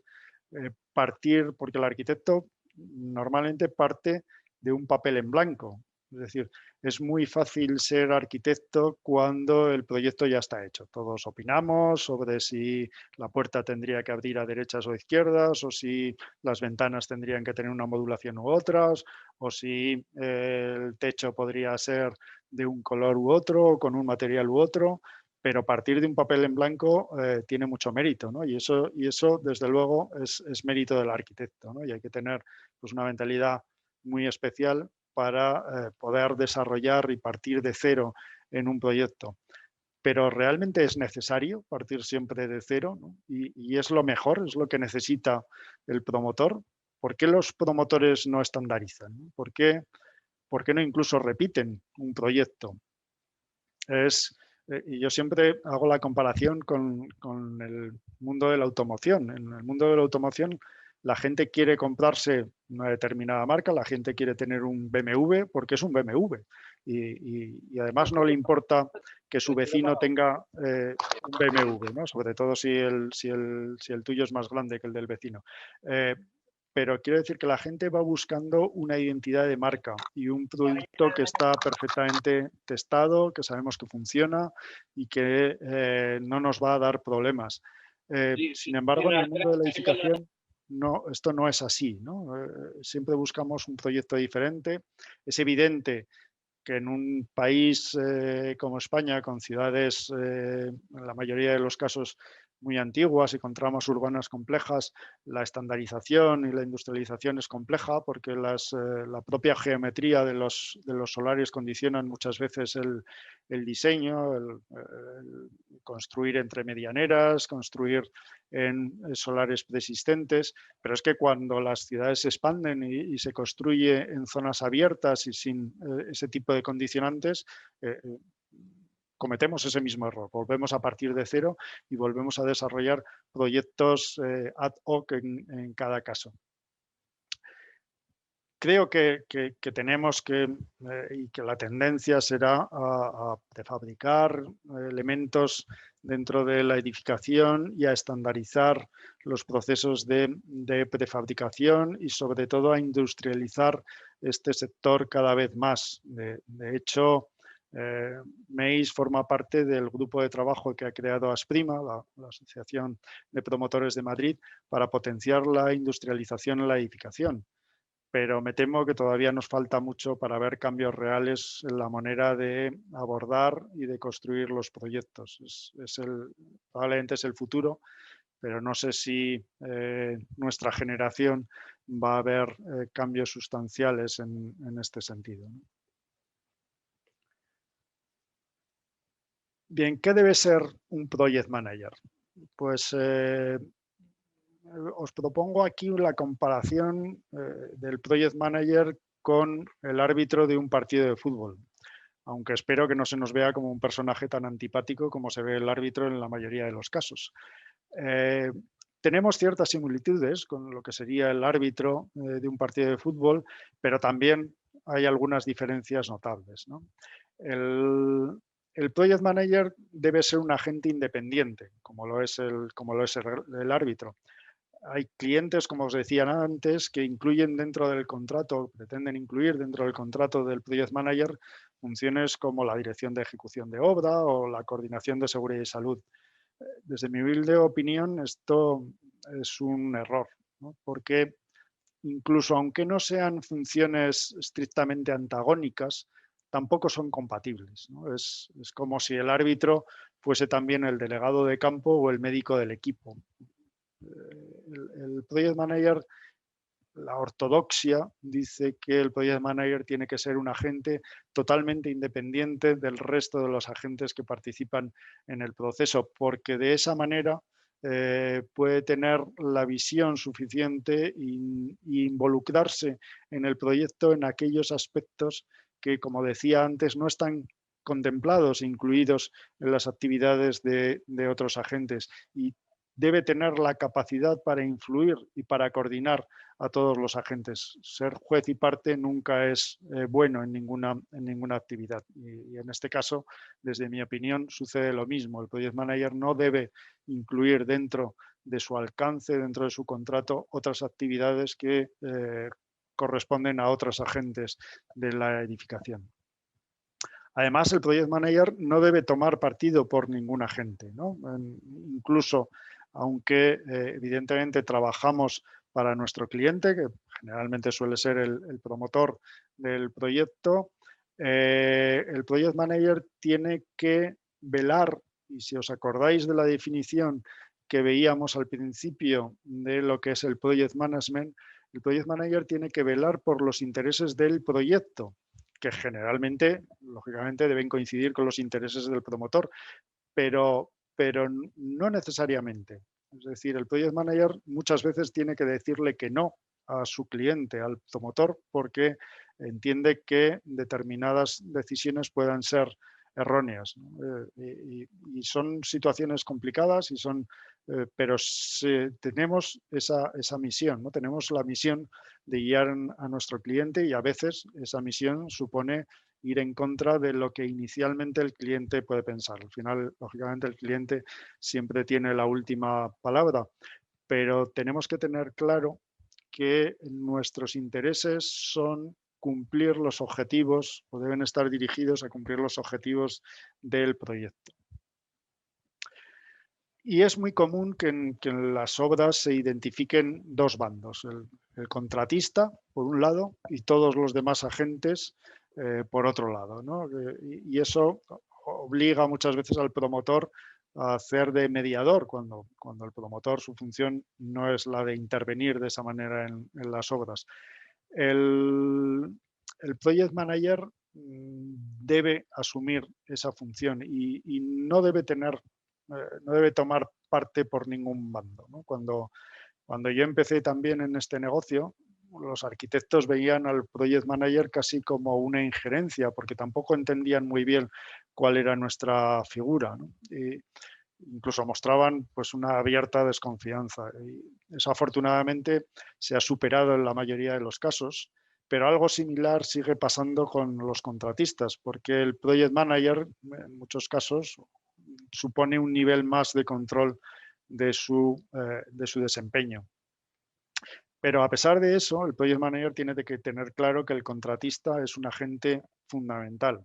partir, porque el arquitecto normalmente parte de un papel en blanco. Es decir, es muy fácil ser arquitecto cuando el proyecto ya está hecho. Todos opinamos sobre si la puerta tendría que abrir a derechas o izquierdas, o si las ventanas tendrían que tener una modulación u otras, o si el techo podría ser de un color u otro, o con un material u otro, pero partir de un papel en blanco tiene mucho mérito, ¿no? Y eso desde luego, es mérito del arquitecto, ¿no? Y hay que tener pues, una mentalidad muy especial para poder desarrollar y partir de cero en un proyecto. Pero realmente es necesario partir siempre de cero, ¿no? Y es lo mejor, es lo que necesita el promotor. ¿Por qué los promotores no estandarizan? ¿Por qué no incluso repiten un proyecto? Y yo siempre hago la comparación con el mundo de la automoción. En el mundo de la automoción, la gente quiere comprarse una determinada marca, la gente quiere tener un BMW porque es un BMW. Y además no le importa que su vecino tenga un BMW, ¿no? Sobre todo si el tuyo es más grande que el del vecino. Pero quiero decir que la gente va buscando una identidad de marca y un producto que está perfectamente testado, que sabemos que funciona y que no nos va a dar problemas. Sin embargo, en el mundo de la edificación, no, esto no es así, ¿no? Siempre buscamos un proyecto diferente. Es evidente que en un país como España, con ciudades, en la mayoría de los casos, muy antiguas y con tramas urbanas complejas, la estandarización y la industrialización es compleja porque la propia geometría de los solares condicionan muchas veces el diseño, el construir entre medianeras, construir en solares preexistentes, pero es que cuando las ciudades se expanden y se construye en zonas abiertas y sin ese tipo de condicionantes, cometemos ese mismo error. Volvemos a partir de cero y volvemos a desarrollar proyectos ad hoc en cada caso. Creo que tenemos y que la tendencia será a prefabricar elementos dentro de la edificación y a estandarizar los procesos de prefabricación y sobre todo a industrializar este sector cada vez más. De hecho, MEIS forma parte del grupo de trabajo que ha creado Asprima, la Asociación de Promotores de Madrid, para potenciar la industrialización en la edificación. Pero me temo que todavía nos falta mucho para ver cambios reales en la manera de abordar y de construir los proyectos. Probablemente es el futuro, pero no sé si nuestra generación va a ver cambios sustanciales en este sentido, ¿no? Bien, ¿qué debe ser un project manager? Pues os propongo aquí la comparación del project manager con el árbitro de un partido de fútbol, aunque espero que no se nos vea como un personaje tan antipático como se ve el árbitro en la mayoría de los casos. Tenemos ciertas similitudes con lo que sería el árbitro de un partido de fútbol, pero también hay algunas diferencias notables, ¿no? El project manager debe ser un agente independiente, como lo es el árbitro. Hay clientes, como os decía antes, que incluyen dentro del contrato, pretenden incluir dentro del contrato del project manager funciones como la dirección de ejecución de obra o la coordinación de seguridad y salud. Desde mi humilde opinión, esto es un error, ¿no? Porque incluso aunque no sean funciones estrictamente antagónicas, tampoco son compatibles, ¿no? Es como si el árbitro fuese también el delegado de campo o el médico del equipo. El project manager la ortodoxia dice que el Project Manager tiene que ser un agente totalmente independiente del resto de los agentes que participan en el proceso, porque de esa manera puede tener la visión suficiente e involucrarse en el proyecto en aquellos aspectos que, como decía antes, no están contemplados, incluidos en las actividades de otros agentes, y debe tener la capacidad para influir y para coordinar a todos los agentes. Ser juez y parte nunca es bueno en ninguna actividad. Y en este caso, desde mi opinión, sucede lo mismo. El Project Manager no debe incluir dentro de su alcance, dentro de su contrato, otras actividades que corresponden a otros agentes de la edificación. Además, el Project Manager no debe tomar partido por ningún agente, ¿no? Incluso, aunque evidentemente trabajamos para nuestro cliente, que generalmente suele ser el promotor del proyecto, el Project Manager tiene que velar, y si os acordáis de la definición que veíamos al principio de lo que es el Project Management, el Project Manager tiene que velar por los intereses del proyecto, que generalmente, lógicamente, deben coincidir con los intereses del promotor, pero no necesariamente. Es decir, el Project Manager muchas veces tiene que decirle que no a su cliente, al promotor, porque entiende que determinadas decisiones puedan ser erróneas, ¿no? Y son situaciones complicadas, pero tenemos esa misión, ¿no? Tenemos la misión de guiar a nuestro cliente, y a veces esa misión supone ir en contra de lo que inicialmente el cliente puede pensar. Al final, lógicamente, el cliente siempre tiene la última palabra, pero tenemos que tener claro que nuestros intereses son cumplir los objetivos, o deben estar dirigidos a cumplir los objetivos del proyecto. Y es muy común que en las obras se identifiquen dos bandos, el contratista, por un lado, y todos los demás agentes, por otro lado, ¿no? Y eso obliga muchas veces al promotor a hacer de mediador, cuando el promotor, su función no es la de intervenir de esa manera en las obras. El Project Manager debe asumir esa función y no debe tomar parte por ningún bando, ¿no? Cuando yo empecé también en este negocio, los arquitectos veían al Project Manager casi como una injerencia, porque tampoco entendían muy bien cuál era nuestra figura, ¿no? Y incluso mostraban pues una abierta desconfianza. Y eso afortunadamente se ha superado en la mayoría de los casos, pero algo similar sigue pasando con los contratistas, porque el Project Manager en muchos casos supone un nivel más de control de su desempeño. Pero a pesar de eso, el Project Manager tiene que tener claro que el contratista es un agente fundamental.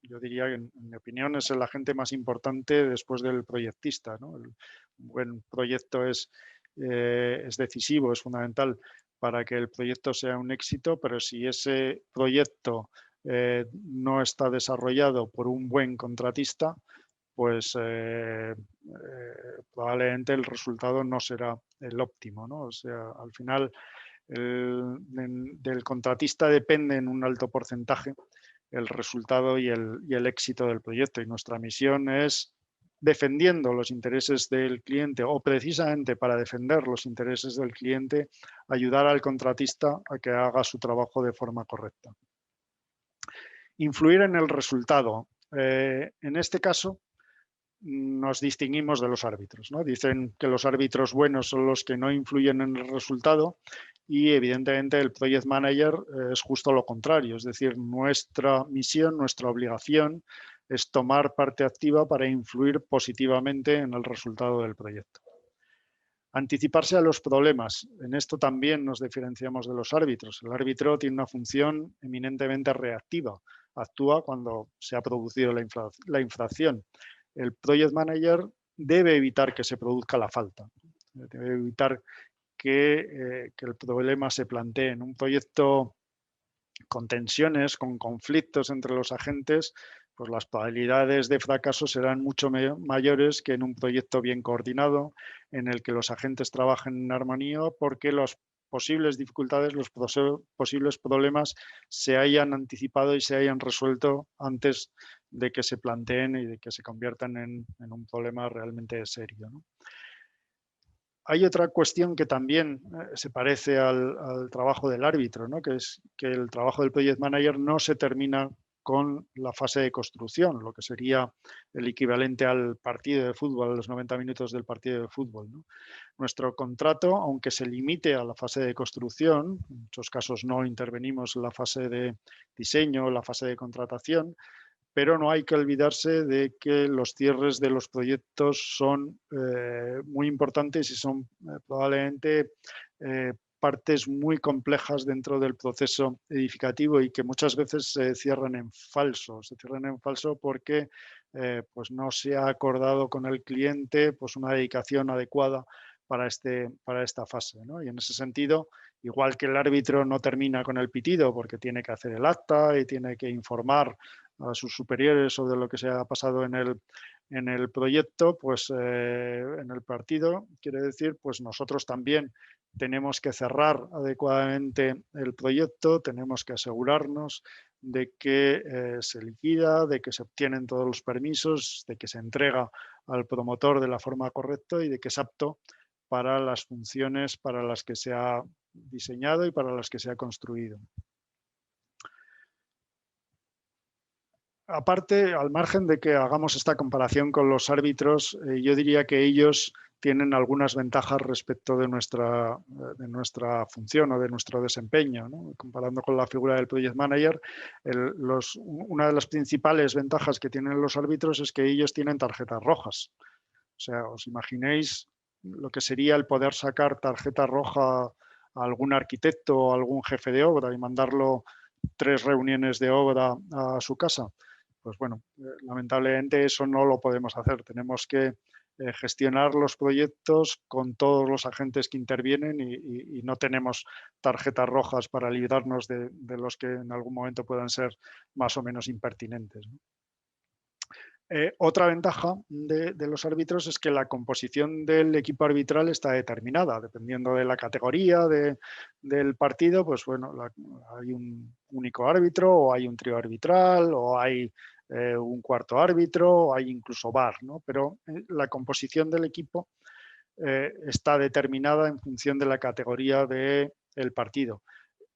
Yo diría que, en mi opinión, es el agente más importante después del proyectista, ¿no? Un buen proyecto es decisivo, es fundamental para que el proyecto sea un éxito, pero si ese proyecto no está desarrollado por un buen contratista, pues probablemente el resultado no será el óptimo, ¿no? O sea, al final del contratista depende en un alto porcentaje el resultado y el éxito del proyecto, y nuestra misión es, defendiendo los intereses del cliente, o precisamente para defender los intereses del cliente, ayudar al contratista a que haga su trabajo de forma correcta. Influir en el resultado. En este caso, nos distinguimos de los árbitros, ¿no? Dicen que los árbitros buenos son los que no influyen en el resultado, y evidentemente el Project Manager es justo lo contrario. Es decir, nuestra misión, nuestra obligación es tomar parte activa para influir positivamente en el resultado del proyecto. Anticiparse a los problemas. En esto también nos diferenciamos de los árbitros. El árbitro tiene una función eminentemente reactiva. Actúa cuando se ha producido la infracción. El Project Manager debe evitar que se produzca la falta. Debe evitar que el problema se plantee en un proyecto con tensiones, con conflictos entre los agentes. Pues las probabilidades de fracaso serán mucho mayores que en un proyecto bien coordinado, en el que los agentes trabajen en armonía, porque los posibles dificultades, los posibles problemas se hayan anticipado y se hayan resuelto antes de que se planteen y de que se conviertan en un problema realmente serio, ¿no? Hay otra cuestión que también se parece al trabajo del árbitro, ¿no? Que es que el trabajo del project manager no se termina con la fase de construcción, lo que sería el equivalente al partido de fútbol, a los 90 minutos del partido de fútbol, ¿no? Nuestro contrato, aunque se limite a la fase de construcción, en muchos casos no intervenimos en la fase de diseño, la fase de contratación, pero no hay que olvidarse de que los cierres de los proyectos son muy importantes y son probablemente partes muy complejas dentro del proceso edificativo y que muchas veces se cierran en falso. Se cierran en falso porque pues no se ha acordado con el cliente pues una dedicación adecuada para esta fase, ¿no? Y en ese sentido, igual que el árbitro no termina con el pitido porque tiene que hacer el acta y tiene que informar a sus superiores sobre lo que se ha pasado en el proyecto, pues en el partido, quiere decir, pues nosotros también tenemos que cerrar adecuadamente el proyecto, tenemos que asegurarnos de que se liquida, de que se obtienen todos los permisos, de que se entrega al promotor de la forma correcta y de que es apto para las funciones para las que se ha diseñado y para las que se ha construido. Aparte, al margen de que hagamos esta comparación con los árbitros, yo diría que ellos tienen algunas ventajas respecto de nuestra función o de nuestro desempeño, ¿no? Comparando con la figura del project manager, una de las principales ventajas que tienen los árbitros es que ellos tienen tarjetas rojas. O sea, os imaginéis lo que sería el poder sacar tarjeta roja a algún arquitecto o algún jefe de obra y mandarlo 3 reuniones de obra a su casa. Pues bueno, lamentablemente eso no lo podemos hacer. Tenemos que gestionar los proyectos con todos los agentes que intervienen y no tenemos tarjetas rojas para librarnos de los que en algún momento puedan ser más o menos impertinentes, ¿no? Otra ventaja de los árbitros es que la composición del equipo arbitral está determinada, dependiendo de la categoría del partido, pues bueno, hay un único árbitro o hay un trío arbitral o hay un cuarto árbitro o hay incluso VAR, ¿no? Pero la composición del equipo está determinada en función de la categoría del partido.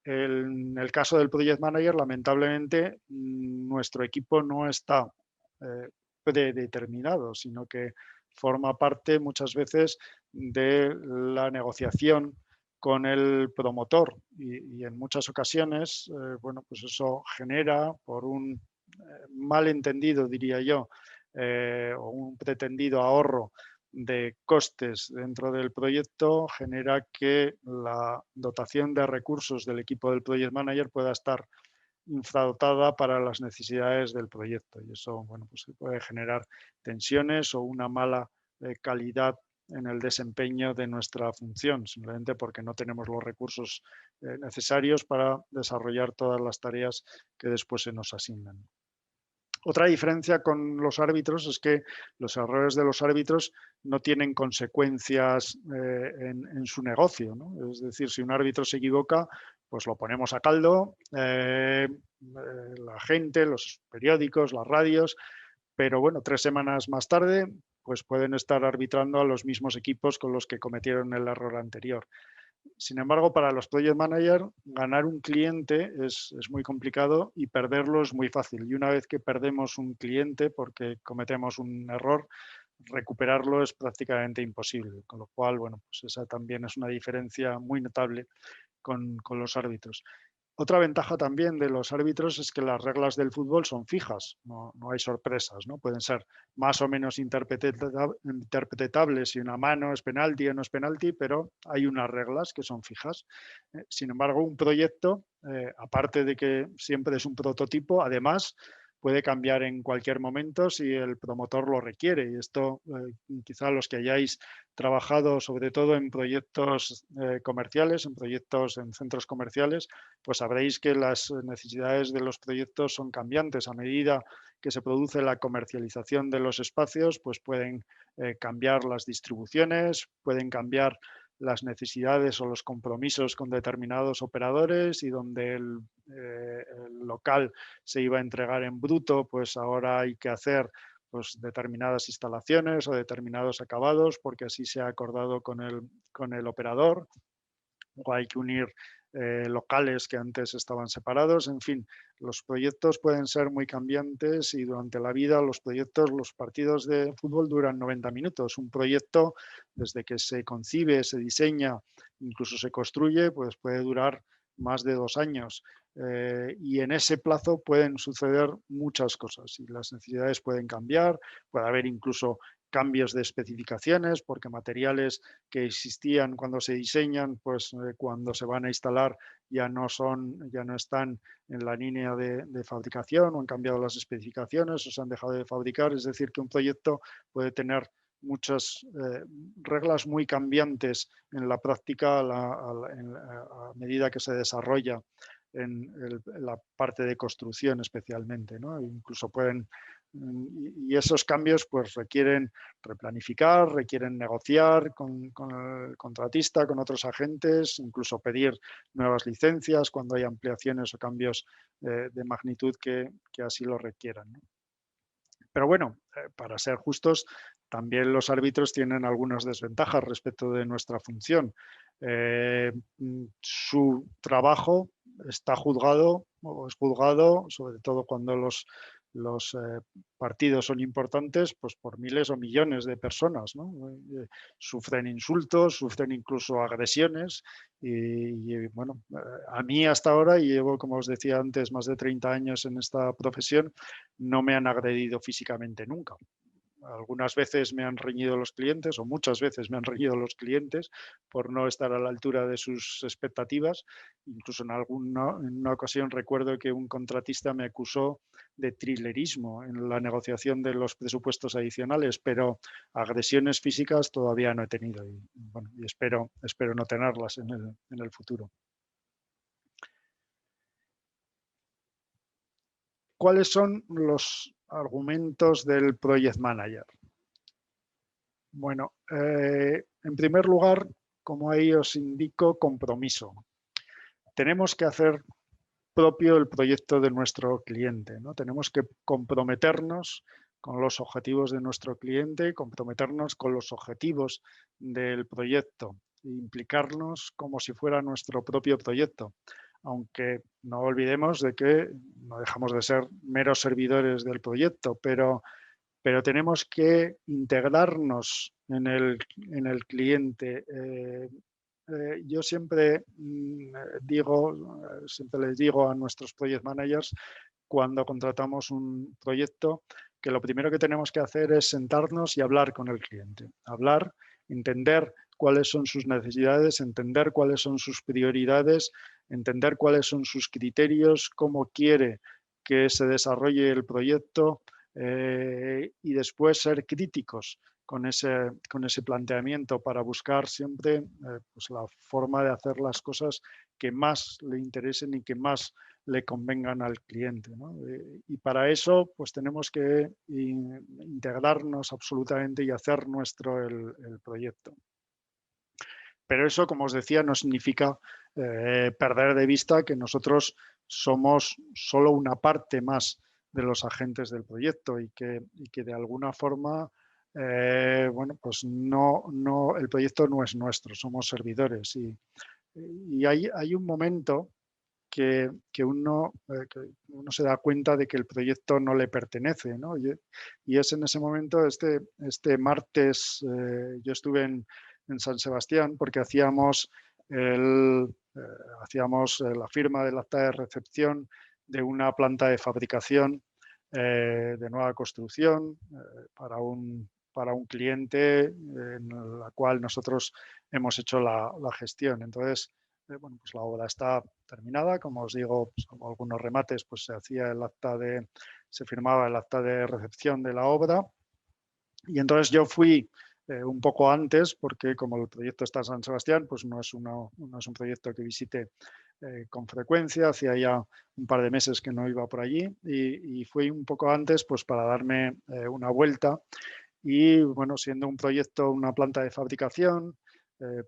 En el caso del Project Manager, lamentablemente, nuestro equipo no está predeterminado, sino que forma parte muchas veces de la negociación con el promotor y en muchas ocasiones, bueno, pues eso genera por un malentendido, diría yo, o un pretendido ahorro de costes dentro del proyecto, genera que la dotación de recursos del equipo del Project Manager pueda estar infradotada para las necesidades del proyecto y eso, bueno, pues puede generar tensiones o una mala calidad en el desempeño de nuestra función, simplemente porque no tenemos los recursos necesarios para desarrollar todas las tareas que después se nos asignan. Otra diferencia con los árbitros es que los errores de los árbitros no tienen consecuencias en su negocio, ¿no? Es decir, si un árbitro se equivoca, pues lo ponemos a caldo, la gente, los periódicos, las radios, pero bueno, 3 semanas más tarde, pues pueden estar arbitrando a los mismos equipos con los que cometieron el error anterior. Sin embargo, para los project managers, ganar un cliente es muy complicado y perderlo es muy fácil. Y una vez que perdemos un cliente porque cometemos un error, recuperarlo es prácticamente imposible. Con lo cual, bueno, pues esa también es una diferencia muy notable con los árbitros. Otra ventaja también de los árbitros es que las reglas del fútbol son fijas, no hay sorpresas, ¿no? Pueden ser más o menos interpretables si una mano es penalti o no es penalti, pero hay unas reglas que son fijas. Sin embargo, un proyecto, aparte de que siempre es un prototipo, además puede cambiar en cualquier momento si el promotor lo requiere. Y esto, quizá los que hayáis trabajado sobre todo en proyectos comerciales, en centros comerciales, pues sabréis que las necesidades de los proyectos son cambiantes. A medida que se produce la comercialización de los espacios, pues pueden cambiar las distribuciones, pueden cambiar las necesidades o los compromisos con determinados operadores, y donde el local se iba a entregar en bruto, pues ahora hay que hacer pues determinadas instalaciones o determinados acabados porque así se ha acordado con el operador, o hay que unir locales que antes estaban separados. En fin, los proyectos pueden ser muy cambiantes y durante la vida los partidos de fútbol duran 90 minutos. Un proyecto, desde que se concibe, se diseña, incluso se construye, pues puede durar más de 2 años. Y en ese plazo pueden suceder muchas cosas y las necesidades pueden cambiar, puede haber incluso cambios de especificaciones, porque materiales que existían cuando se diseñan, pues cuando se van a instalar ya no están en la línea de fabricación, o han cambiado las especificaciones o se han dejado de fabricar. Es decir, que un proyecto puede tener muchas reglas muy cambiantes en la práctica a medida que se desarrolla en la parte de construcción especialmente, ¿no? Incluso y esos cambios pues requieren replanificar, requieren negociar con el contratista, con otros agentes, incluso pedir nuevas licencias cuando hay ampliaciones o cambios de magnitud que así lo requieran, ¿no? Pero bueno, para ser justos, también los árbitros tienen algunas desventajas respecto de nuestra función. Su trabajo está juzgado o es juzgado, sobre todo cuando los partidos son importantes, pues por miles o millones de personas, ¿no? Sufren insultos, sufren incluso agresiones y bueno, a mí hasta ahora, y llevo, como os decía antes, más de 30 años en esta profesión, no me han agredido físicamente nunca. Algunas veces me han reñido los clientes, o muchas veces me han reñido los clientes por no estar a la altura de sus expectativas. Incluso en una ocasión recuerdo que un contratista me acusó de trilerismo en la negociación de los presupuestos adicionales, pero agresiones físicas todavía no he tenido y, bueno, y espero no tenerlas en el futuro. ¿Cuáles son los argumentos del Project Manager? Bueno, en primer lugar, como ahí os indico, compromiso. Tenemos que hacer propio el proyecto de nuestro cliente, ¿no? Tenemos que comprometernos con los objetivos de nuestro cliente, comprometernos con los objetivos del proyecto, e implicarnos como si fuera nuestro propio proyecto. Aunque no olvidemos de que no dejamos de ser meros servidores del proyecto, pero tenemos que integrarnos en el cliente. Yo siempre les digo a nuestros project managers cuando contratamos un proyecto que lo primero que tenemos que hacer es sentarnos y hablar con el cliente. Hablar, entender cuáles son sus necesidades, entender cuáles son sus prioridades, entender cuáles son sus criterios, cómo quiere que se desarrolle el proyecto y después ser críticos con ese planteamiento para buscar siempre pues la forma de hacer las cosas que más le interesen y que más le convengan al cliente, ¿no? Y para eso pues tenemos que integrarnos absolutamente y hacer nuestro el proyecto. Pero eso, como os decía, no significa perder de vista que nosotros somos solo una parte más de los agentes del proyecto y que de alguna forma bueno, pues el proyecto no es nuestro, somos servidores y hay un momento que uno se da cuenta de que el proyecto no le pertenece, ¿no? Y es en ese momento, este martes, yo estuve en San Sebastián porque hacíamos la firma del acta de recepción de una planta de fabricación de nueva construcción para un cliente en la cual nosotros hemos hecho la gestión. Entonces, bueno, pues la obra está terminada, como os digo, pues, como algunos remates, pues se firmaba el acta de recepción de la obra y entonces yo fui un poco antes porque como el proyecto está en San Sebastián, pues no es un proyecto que visite con frecuencia, hacía ya un par de meses que no iba por allí y fui un poco antes pues para darme una vuelta y bueno, siendo un proyecto, una planta de fabricación,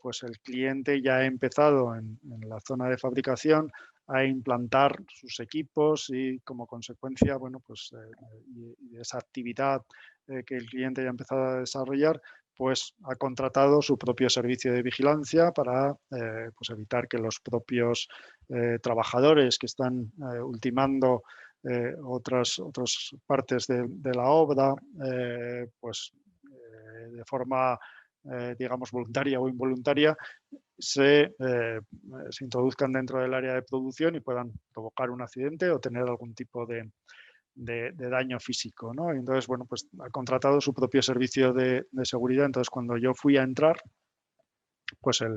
pues el cliente ya ha empezado en la zona de fabricación a implantar sus equipos y como consecuencia, bueno, pues de esa actividad que el cliente ya ha empezado a desarrollar, pues ha contratado su propio servicio de vigilancia para pues evitar que los propios trabajadores que están ultimando otras partes de la obra, pues de forma, digamos, voluntaria o involuntaria, se introduzcan dentro del área de producción y puedan provocar un accidente o tener algún tipo de daño físico, ¿no? Y entonces, bueno, pues ha contratado su propio servicio de seguridad. Entonces, cuando yo fui a entrar, pues el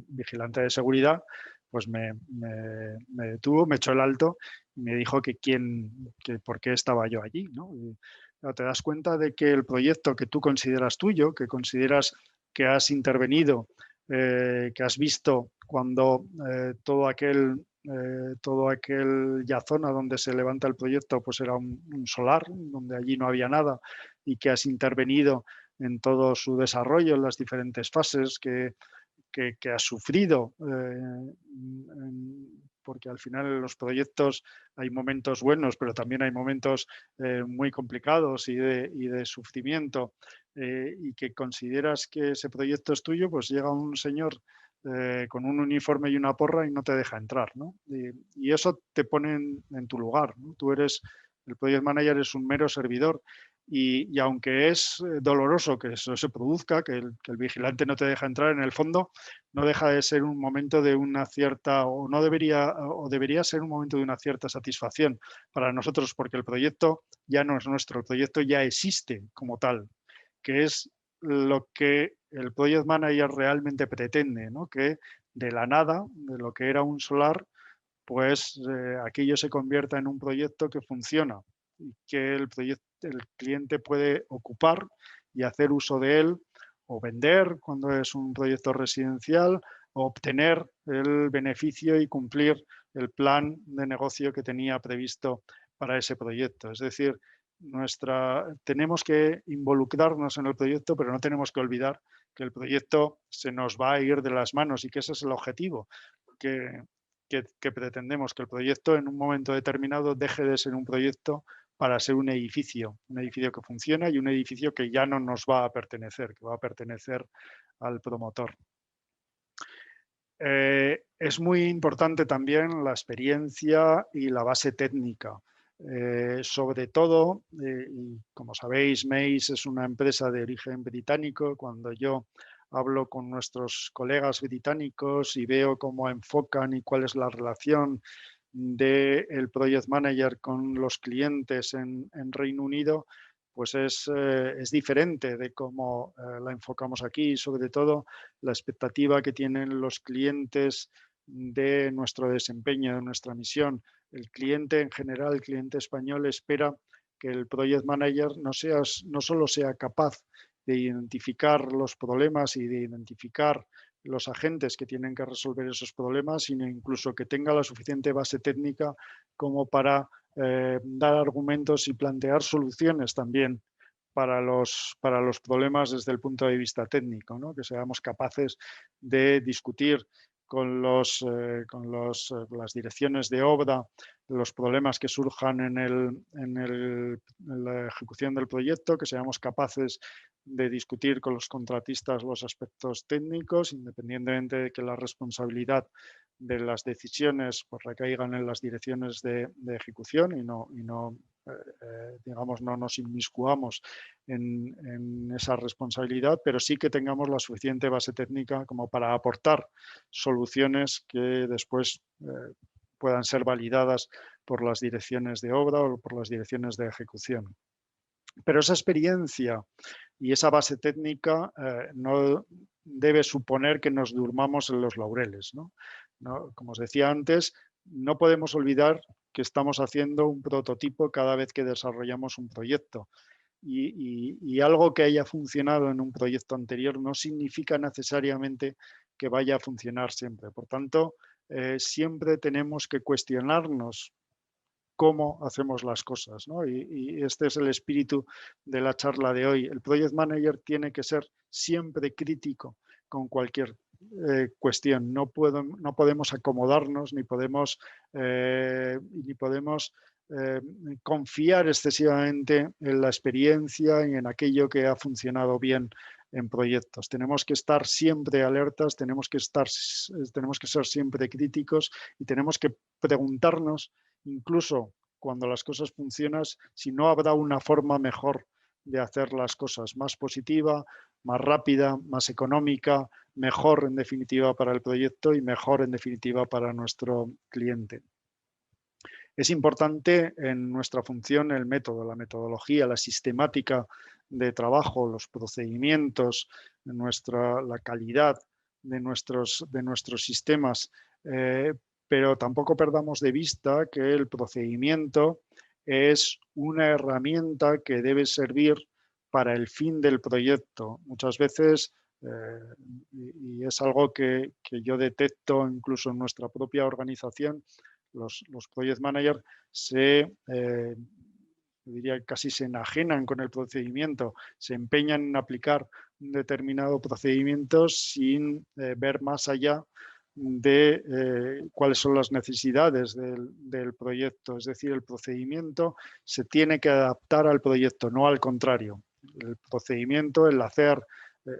vigilante de seguridad pues me detuvo, me echó el alto y me dijo que por qué estaba yo allí, ¿no? Y, claro, te das cuenta de que el proyecto que tú consideras tuyo, que consideras que has intervenido, que has visto cuando todo aquel zona donde se levanta el proyecto pues era un solar, donde allí no había nada, y que has intervenido en todo su desarrollo, en las diferentes fases que has sufrido, porque al final en los proyectos hay momentos buenos, pero también hay momentos muy complicados y de sufrimiento, y que consideras que ese proyecto es tuyo, pues llega un señor con un uniforme y una porra y no te deja entrar, ¿no? Y eso te pone en tu lugar, ¿no? El project manager es un mero servidor. Y aunque es doloroso que eso se produzca, que el vigilante no te deja entrar, en el fondo no deja de ser un momento de una cierta, debería ser un momento de una cierta satisfacción para nosotros, porque el proyecto ya no es nuestro, el proyecto ya existe como tal, que es lo que el project manager realmente pretende, ¿no? Que de la nada, de lo que era un solar, pues aquello se convierta en un proyecto que funciona y que el cliente puede ocupar y hacer uso de él o vender cuando es un proyecto residencial, o obtener el beneficio y cumplir el plan de negocio que tenía previsto para ese proyecto. Es decir, tenemos que involucrarnos en el proyecto, pero no tenemos que olvidar que el proyecto se nos va a ir de las manos y que ese es el objetivo, que pretendemos, que el proyecto en un momento determinado deje de ser un proyecto para ser un edificio que funciona y un edificio que ya no nos va a pertenecer, que va a pertenecer al promotor. Es muy importante también la experiencia y la base técnica. Sobre todo, y como sabéis, Mace es una empresa de origen británico. Cuando yo hablo con nuestros colegas británicos y veo cómo enfocan y cuál es la relación del Project Manager con los clientes en Reino Unido, pues es diferente de cómo la enfocamos aquí, y sobre todo la expectativa que tienen los clientes de nuestro desempeño, de nuestra misión. El cliente en general, el cliente español, espera que el Project Manager no solo sea capaz de identificar los problemas y de identificar los agentes que tienen que resolver esos problemas, sino incluso que tenga la suficiente base técnica como para dar argumentos y plantear soluciones también para los problemas desde el punto de vista técnico, ¿no? Que seamos capaces de discutir con las direcciones de obra los problemas que surjan en la ejecución del proyecto, que seamos capaces de discutir con los contratistas los aspectos técnicos, independientemente de que la responsabilidad de las decisiones pues recaigan en las direcciones de ejecución y no digamos, no nos inmiscuamos en esa responsabilidad, pero sí que tengamos la suficiente base técnica como para aportar soluciones que después puedan ser validadas por las direcciones de obra o por las direcciones de ejecución. Pero esa experiencia y esa base técnica no debe suponer que nos durmamos en los laureles, ¿no? Como os decía antes, no podemos olvidar que estamos haciendo un prototipo cada vez que desarrollamos un proyecto. Y algo que haya funcionado en un proyecto anterior no significa necesariamente que vaya a funcionar siempre. Por tanto, siempre tenemos que cuestionarnos cómo hacemos las cosas, ¿no? Y este es el espíritu de la charla de hoy. El Project Manager tiene que ser siempre crítico con cualquier cuestión. No podemos acomodarnos ni podemos confiar excesivamente en la experiencia y en aquello que ha funcionado bien en proyectos. Tenemos que estar siempre alertas, tenemos que ser siempre críticos y tenemos que preguntarnos, incluso cuando las cosas funcionan, si no habrá una forma mejor de hacer las cosas, más positiva, más rápida, más económica, mejor en definitiva para el proyecto y mejor en definitiva para nuestro cliente. Es importante en nuestra función el método, la metodología, la sistemática de trabajo, los procedimientos, la calidad de nuestros sistemas, pero tampoco perdamos de vista que el procedimiento es una herramienta que debe servir para el fin del proyecto. Muchas veces, y es algo que yo detecto incluso en nuestra propia organización, los project managers diría casi se enajenan con el procedimiento, se empeñan en aplicar un determinado procedimiento sin ver más allá de cuáles son las necesidades del proyecto. Es decir, el procedimiento se tiene que adaptar al proyecto, no al contrario. El procedimiento, el hacer,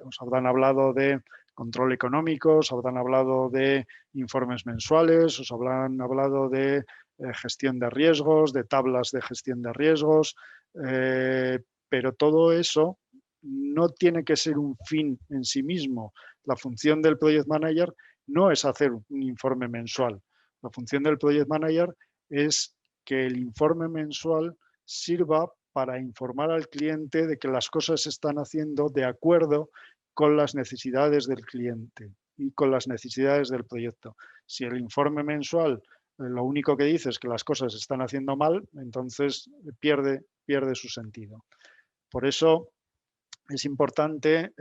os habrán hablado de control económico, os habrán hablado de informes mensuales, os habrán hablado de gestión de riesgos, de tablas de gestión de riesgos, pero todo eso no tiene que ser un fin en sí mismo. La función del Project Manager no es hacer un informe mensual. La función del Project Manager es que el informe mensual sirva para informar al cliente de que las cosas se están haciendo de acuerdo con las necesidades del cliente y con las necesidades del proyecto. Si el informe mensual lo único que dice es que las cosas se están haciendo mal, entonces pierde su sentido. Por eso es importante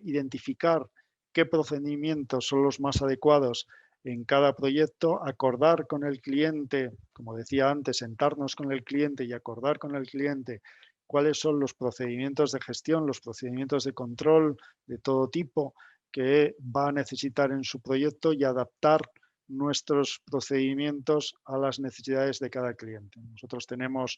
identificar qué procedimientos son los más adecuados en cada proyecto, acordar con el cliente, como decía antes, sentarnos con el cliente y acordar con el cliente cuáles son los procedimientos de gestión, los procedimientos de control de todo tipo que va a necesitar en su proyecto y adaptar nuestros procedimientos a las necesidades de cada cliente. Nosotros tenemos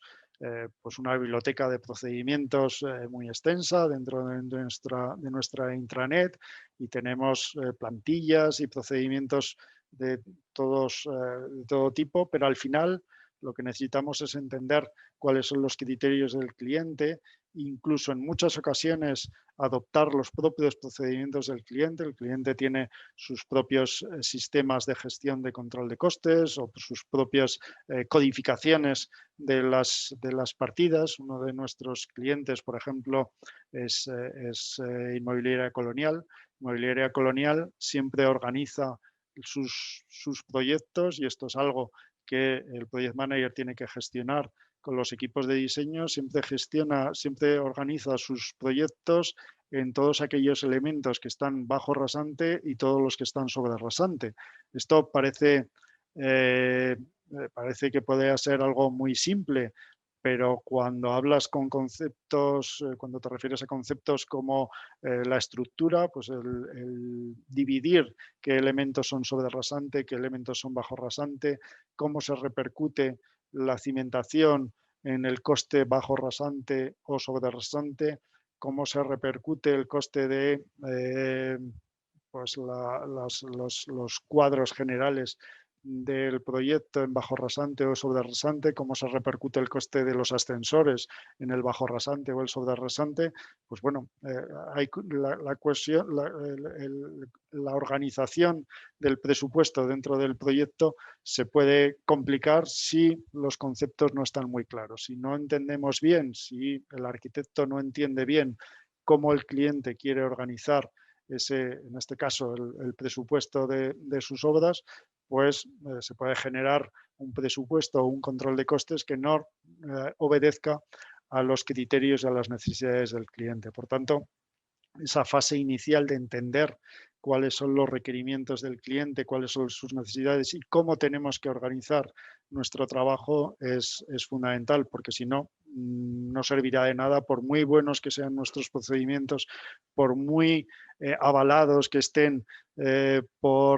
pues una biblioteca de procedimientos muy extensa dentro de nuestra intranet y tenemos plantillas y procedimientos de todo tipo, pero al final lo que necesitamos es entender cuáles son los criterios del cliente, incluso en muchas ocasiones adoptar los propios procedimientos del cliente. El cliente tiene sus propios sistemas de gestión de control de costes o sus propias codificaciones de las partidas. Uno de nuestros clientes, por ejemplo, es Inmobiliaria Colonial. Inmobiliaria Colonial siempre organiza sus proyectos y esto es algo que el Project Manager tiene que gestionar con los equipos de diseño, siempre organiza sus proyectos en todos aquellos elementos que están bajo rasante y todos los que están sobre rasante. Esto parece que puede ser algo muy simple, pero cuando hablas con conceptos, cuando te refieres a conceptos como la estructura, pues el dividir qué elementos son sobre rasante, qué elementos son bajo rasante, cómo se repercute la cimentación en el coste bajo rasante o sobre rasante, cómo se repercute el coste de pues los cuadros generales del proyecto en bajo rasante o sobre rasante, cómo se repercute el coste de los ascensores en el bajo rasante o el sobre rasante, pues bueno, hay la organización del presupuesto dentro del proyecto se puede complicar si los conceptos no están muy claros. Si no entendemos bien, si el arquitecto no entiende bien cómo el cliente quiere organizar en este caso, el presupuesto de sus obras, pues se puede generar un presupuesto o un control de costes que no obedezca a los criterios y a las necesidades del cliente. Por tanto, esa fase inicial de entender cuáles son los requerimientos del cliente, cuáles son sus necesidades y cómo tenemos que organizar nuestro trabajo es fundamental, porque si no, no servirá de nada, por muy buenos que sean nuestros procedimientos, por muy avalados que estén por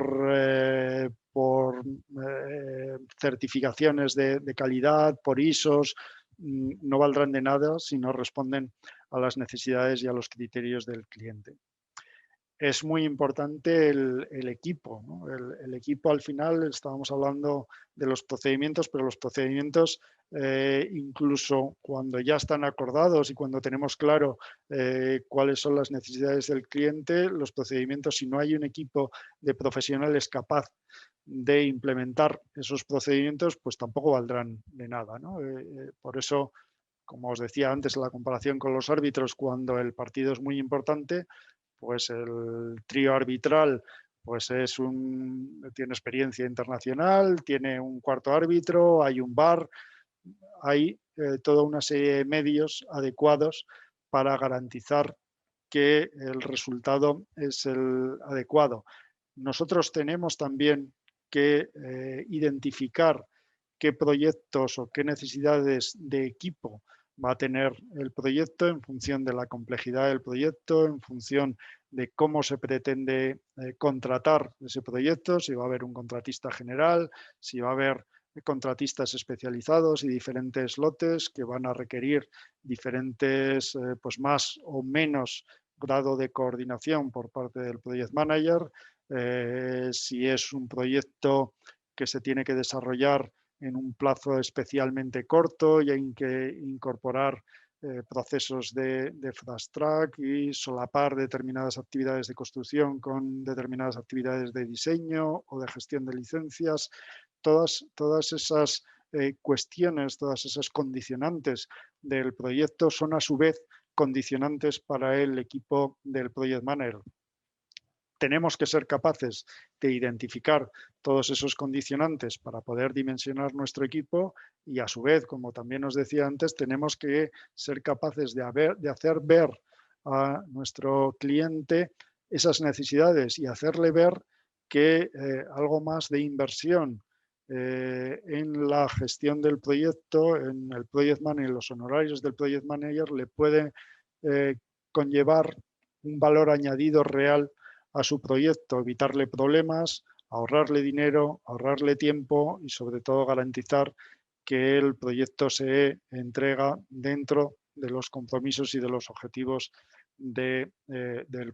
certificaciones de calidad, por ISOs, no valdrán de nada si no responden a las necesidades y a los criterios del cliente. Es muy importante el equipo, ¿no? El equipo, al final, estábamos hablando de los procedimientos, pero los procedimientos, incluso cuando ya están acordados y cuando tenemos claro cuáles son las necesidades del cliente, los procedimientos, si no hay un equipo de profesionales capaz de implementar esos procedimientos, pues tampoco valdrán de nada, ¿no? Por eso, como os decía antes, la comparación con los árbitros, cuando el partido es muy importante, pues el trío arbitral pues tiene experiencia internacional, tiene un cuarto árbitro, hay un VAR, hay toda una serie de medios adecuados para garantizar que el resultado es el adecuado. Nosotros tenemos también que identificar qué proyectos o qué necesidades de equipo va a tener el proyecto en función de la complejidad del proyecto, en función de cómo se pretende contratar ese proyecto, si va a haber un contratista general, si va a haber contratistas especializados y diferentes lotes que van a requerir diferentes, pues más o menos grado de coordinación por parte del project manager, si es un proyecto que se tiene que desarrollar en un plazo especialmente corto y hay que incorporar procesos de fast track y solapar determinadas actividades de construcción con determinadas actividades de diseño o de gestión de licencias. Todas esas cuestiones, todas esas condicionantes del proyecto son a su vez condicionantes para el equipo del project manager. Tenemos que ser capaces de identificar todos esos condicionantes para poder dimensionar nuestro equipo y, a su vez, como también os decía antes, tenemos que ser capaces de hacer ver a nuestro cliente esas necesidades y hacerle ver que algo más de inversión en la gestión del proyecto, en el project manager, los honorarios del project manager, le puede conllevar un valor añadido real a su proyecto, evitarle problemas, ahorrarle dinero, ahorrarle tiempo y sobre todo garantizar que el proyecto se entrega dentro de los compromisos y de los objetivos del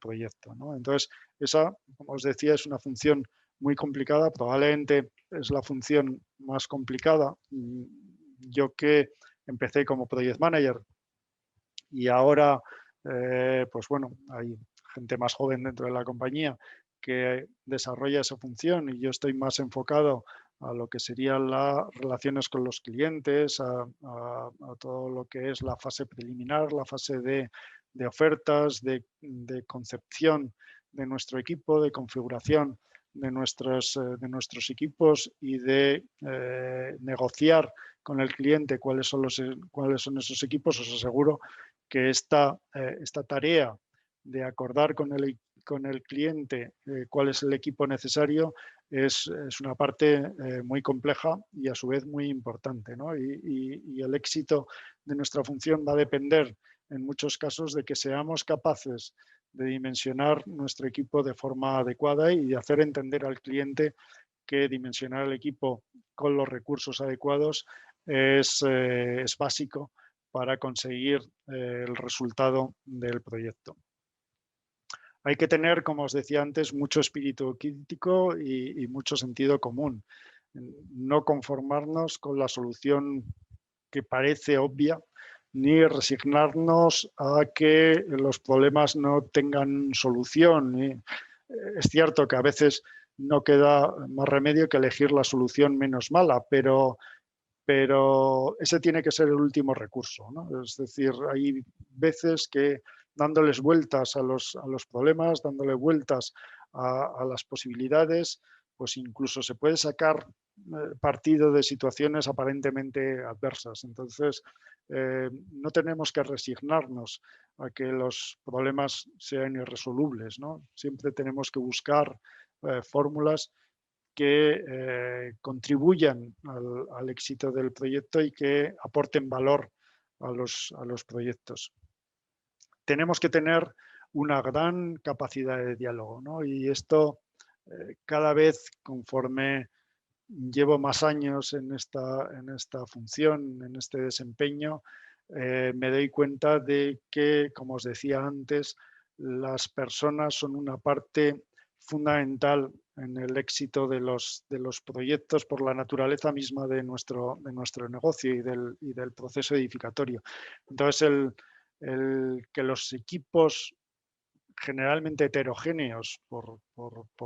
proyecto, ¿no? Entonces, esa, como os decía, es una función muy complicada, probablemente es la función más complicada. Yo que empecé como project manager y ahora, pues bueno, hay gente más joven dentro de la compañía que desarrolla esa función y yo estoy más enfocado a lo que serían las relaciones con los clientes, a todo lo que es la fase preliminar, la fase de ofertas, de concepción de nuestro equipo, de configuración de nuestros equipos y de negociar con el cliente cuáles son esos equipos. Os aseguro que esta tarea de acordar con el cliente cuál es el equipo necesario es una parte muy compleja y a su vez muy importante, ¿no? Y el éxito de nuestra función va a depender en muchos casos de que seamos capaces de dimensionar nuestro equipo de forma adecuada y de hacer entender al cliente que dimensionar el equipo con los recursos adecuados es básico para conseguir el resultado del proyecto. Hay que tener, como os decía antes, mucho espíritu crítico y mucho sentido común. No conformarnos con la solución que parece obvia, ni resignarnos a que los problemas no tengan solución. Es cierto que a veces no queda más remedio que elegir la solución menos mala, pero ese tiene que ser el último recurso, ¿no? Es decir, hay veces que dándoles vueltas a los problemas, dándole vueltas a las posibilidades, pues incluso se puede sacar partido de situaciones aparentemente adversas. Entonces, no tenemos que resignarnos a que los problemas sean irresolubles, ¿no? Siempre tenemos que buscar fórmulas que contribuyan al éxito del proyecto y que aporten valor a los proyectos. Tenemos que tener una gran capacidad de diálogo, ¿no? Y esto cada vez, conforme llevo más años en esta función, en este desempeño, me doy cuenta de que, como os decía antes, las personas son una parte fundamental en el éxito de los proyectos por la naturaleza misma de nuestro negocio y del proceso edificatorio. Entonces, el que los equipos generalmente heterogéneos por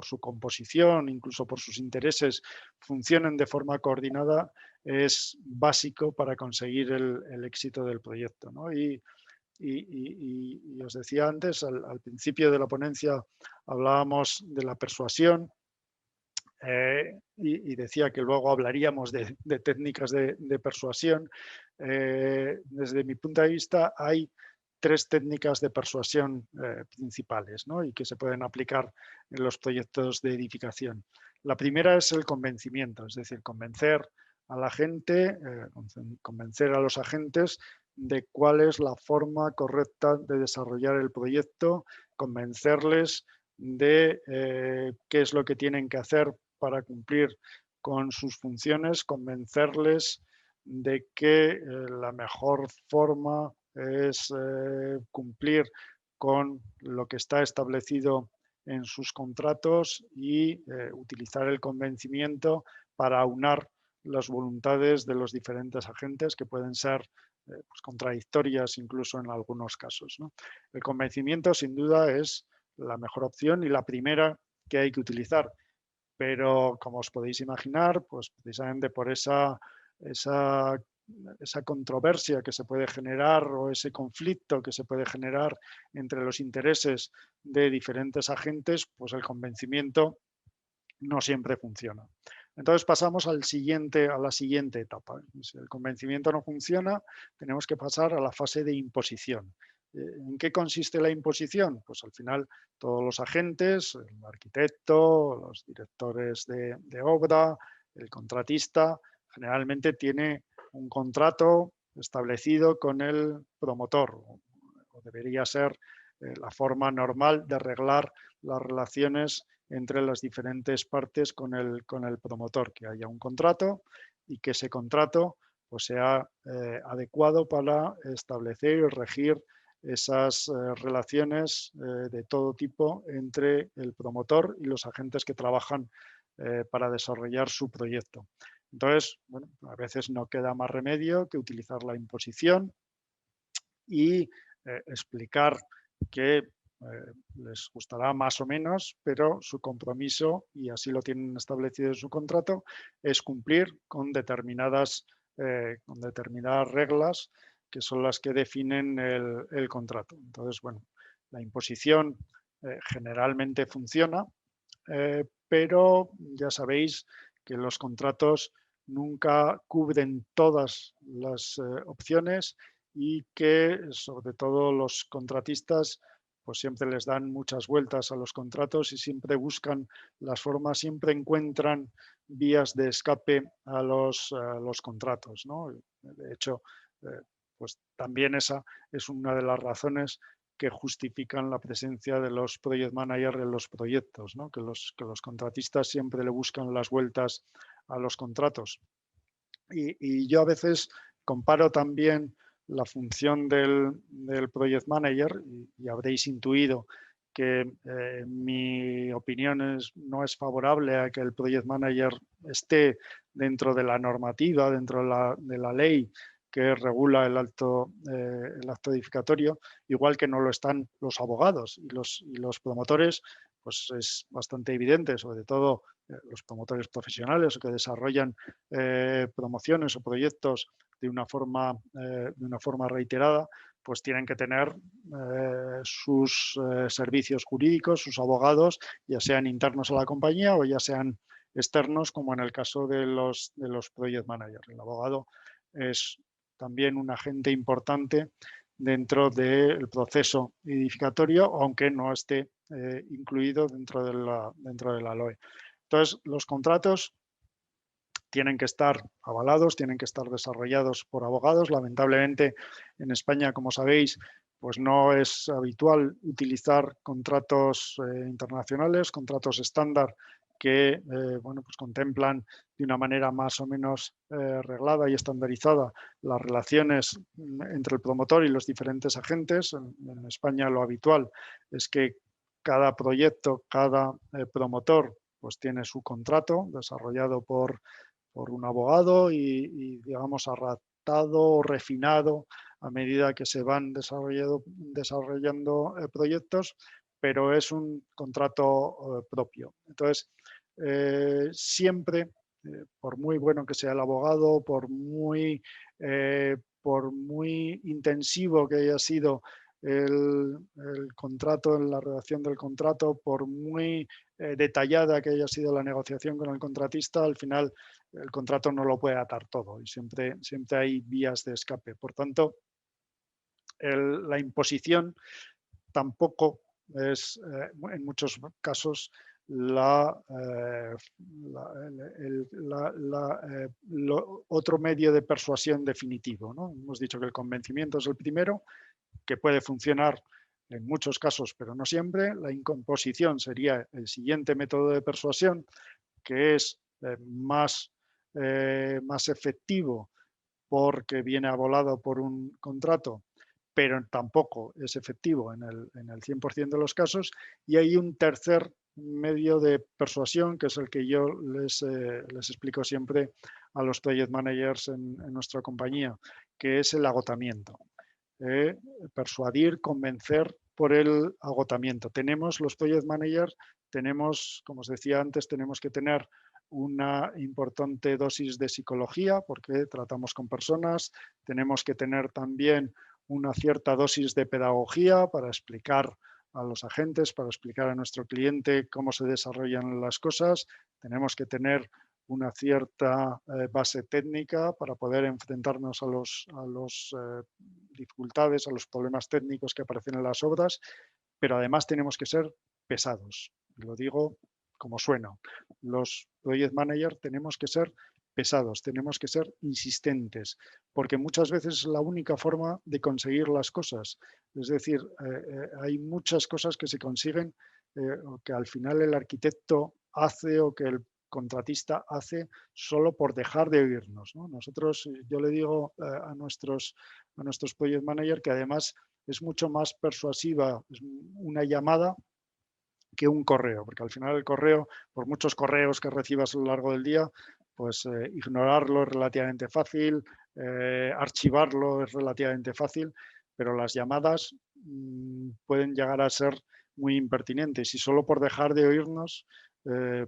su composición, incluso por sus intereses, funcionen de forma coordinada, es básico para conseguir el éxito del proyecto, ¿no? Y os decía antes, al principio de la ponencia hablábamos de la persuasión, y decía que luego hablaríamos de técnicas de persuasión. Desde mi punto de vista hay 3 técnicas de persuasión principales, ¿no? Y que se pueden aplicar en los proyectos de edificación. La primera es el convencimiento, es decir, convencer a la gente, convencer a los agentes de cuál es la forma correcta de desarrollar el proyecto, convencerles de qué es lo que tienen que hacer para cumplir con sus funciones, convencerles de que la mejor forma es cumplir con lo que está establecido en sus contratos y utilizar el convencimiento para aunar las voluntades de los diferentes agentes, que pueden ser pues contradictorias incluso en algunos casos, ¿no? El convencimiento, sin duda, es la mejor opción y la primera que hay que utilizar. Pero, como os podéis imaginar, pues precisamente por esa controversia que se puede generar o ese conflicto que se puede generar entre los intereses de diferentes agentes, pues el convencimiento no siempre funciona. Entonces pasamos a la siguiente etapa. Si el convencimiento no funciona, tenemos que pasar a la fase de imposición. ¿En qué consiste la imposición? Pues al final todos los agentes, el arquitecto, los directores de obra, el contratista, generalmente tiene un contrato establecido con el promotor, o debería ser la forma normal de arreglar las relaciones entre las diferentes partes con el promotor, que haya un contrato y que ese contrato pues, sea adecuado para establecer y regir esas relaciones de todo tipo entre el promotor y los agentes que trabajan para desarrollar su proyecto. Entonces, bueno, a veces no queda más remedio que utilizar la imposición y explicar que les gustará más o menos, pero su compromiso, y así lo tienen establecido en su contrato, es cumplir con determinadas reglas que son las que definen el contrato. Entonces, bueno, la imposición generalmente funciona, pero ya sabéis que los contratos nunca cubren todas las opciones y que, sobre todo, los contratistas pues siempre les dan muchas vueltas a los contratos y siempre buscan las formas, siempre encuentran vías de escape a los contratos, ¿no? De hecho, pues también esa es una de las razones que justifican la presencia de los project managers en los proyectos, ¿no? Que los contratistas siempre le buscan las vueltas a los contratos. Y yo a veces comparo también la función del project manager y habréis intuido que mi opinión no es favorable a que el project manager esté dentro de la normativa, dentro de la ley que regula el acto edificatorio, igual que no lo están los abogados y los promotores, pues es bastante evidente, sobre todo los promotores profesionales que desarrollan promociones o proyectos de una forma reiterada, pues tienen que tener sus servicios jurídicos, sus abogados, ya sean internos a la compañía o ya sean externos, como en el caso de los project managers. El abogado es también un agente importante dentro del proceso edificatorio, aunque no esté incluido dentro de la LOE. Entonces, los contratos tienen que estar avalados, tienen que estar desarrollados por abogados. Lamentablemente, en España, como sabéis, pues no es habitual utilizar contratos internacionales, contratos estándar que bueno, pues contemplan de una manera más o menos reglada y estandarizada las relaciones entre el promotor y los diferentes agentes. En España lo habitual es que cada proyecto, cada promotor, pues tiene su contrato desarrollado por un abogado y digamos, adaptado o refinado a medida que se van desarrollando proyectos, pero es un contrato propio. Entonces, siempre, por muy bueno que sea el abogado, por muy intensivo que haya sido el contrato, en la redacción del contrato, por muy detallada que haya sido la negociación con el contratista, al final el contrato no lo puede atar todo y siempre hay vías de escape. Por tanto, la imposición tampoco es, en muchos casos, otro medio de persuasión definitivo, ¿no? Hemos dicho que el convencimiento es el primero, que puede funcionar en muchos casos, pero no siempre. La imposición sería el siguiente método de persuasión, que es más efectivo porque viene avalado por un contrato, pero tampoco es efectivo en el 100% de los casos. Y hay un tercer medio de persuasión, que es el que yo les explico siempre a los project managers en nuestra compañía, que es el agotamiento. Persuadir, convencer por el agotamiento. Tenemos los project managers, como os decía antes, tenemos que tener una importante dosis de psicología porque tratamos con personas, tenemos que tener también una cierta dosis de pedagogía para explicar a los agentes, para explicar a nuestro cliente cómo se desarrollan las cosas, tenemos que tener una cierta base técnica para poder enfrentarnos a las dificultades, a los problemas técnicos que aparecen en las obras, pero además tenemos que ser pesados. Lo digo como suena. Los project managers tenemos que ser pesados, tenemos que ser insistentes, porque muchas veces es la única forma de conseguir las cosas. Es decir, hay muchas cosas que se consiguen o que al final el arquitecto hace o que el contratista hace solo por dejar de oírnos, ¿no? Nosotros, yo le digo a nuestros project managers que además es mucho más persuasiva una llamada que un correo, porque al final el correo, por muchos correos que recibas a lo largo del día, pues ignorarlo es relativamente fácil, archivarlo es relativamente fácil, pero las llamadas pueden llegar a ser muy impertinentes y solo por dejar de oírnos,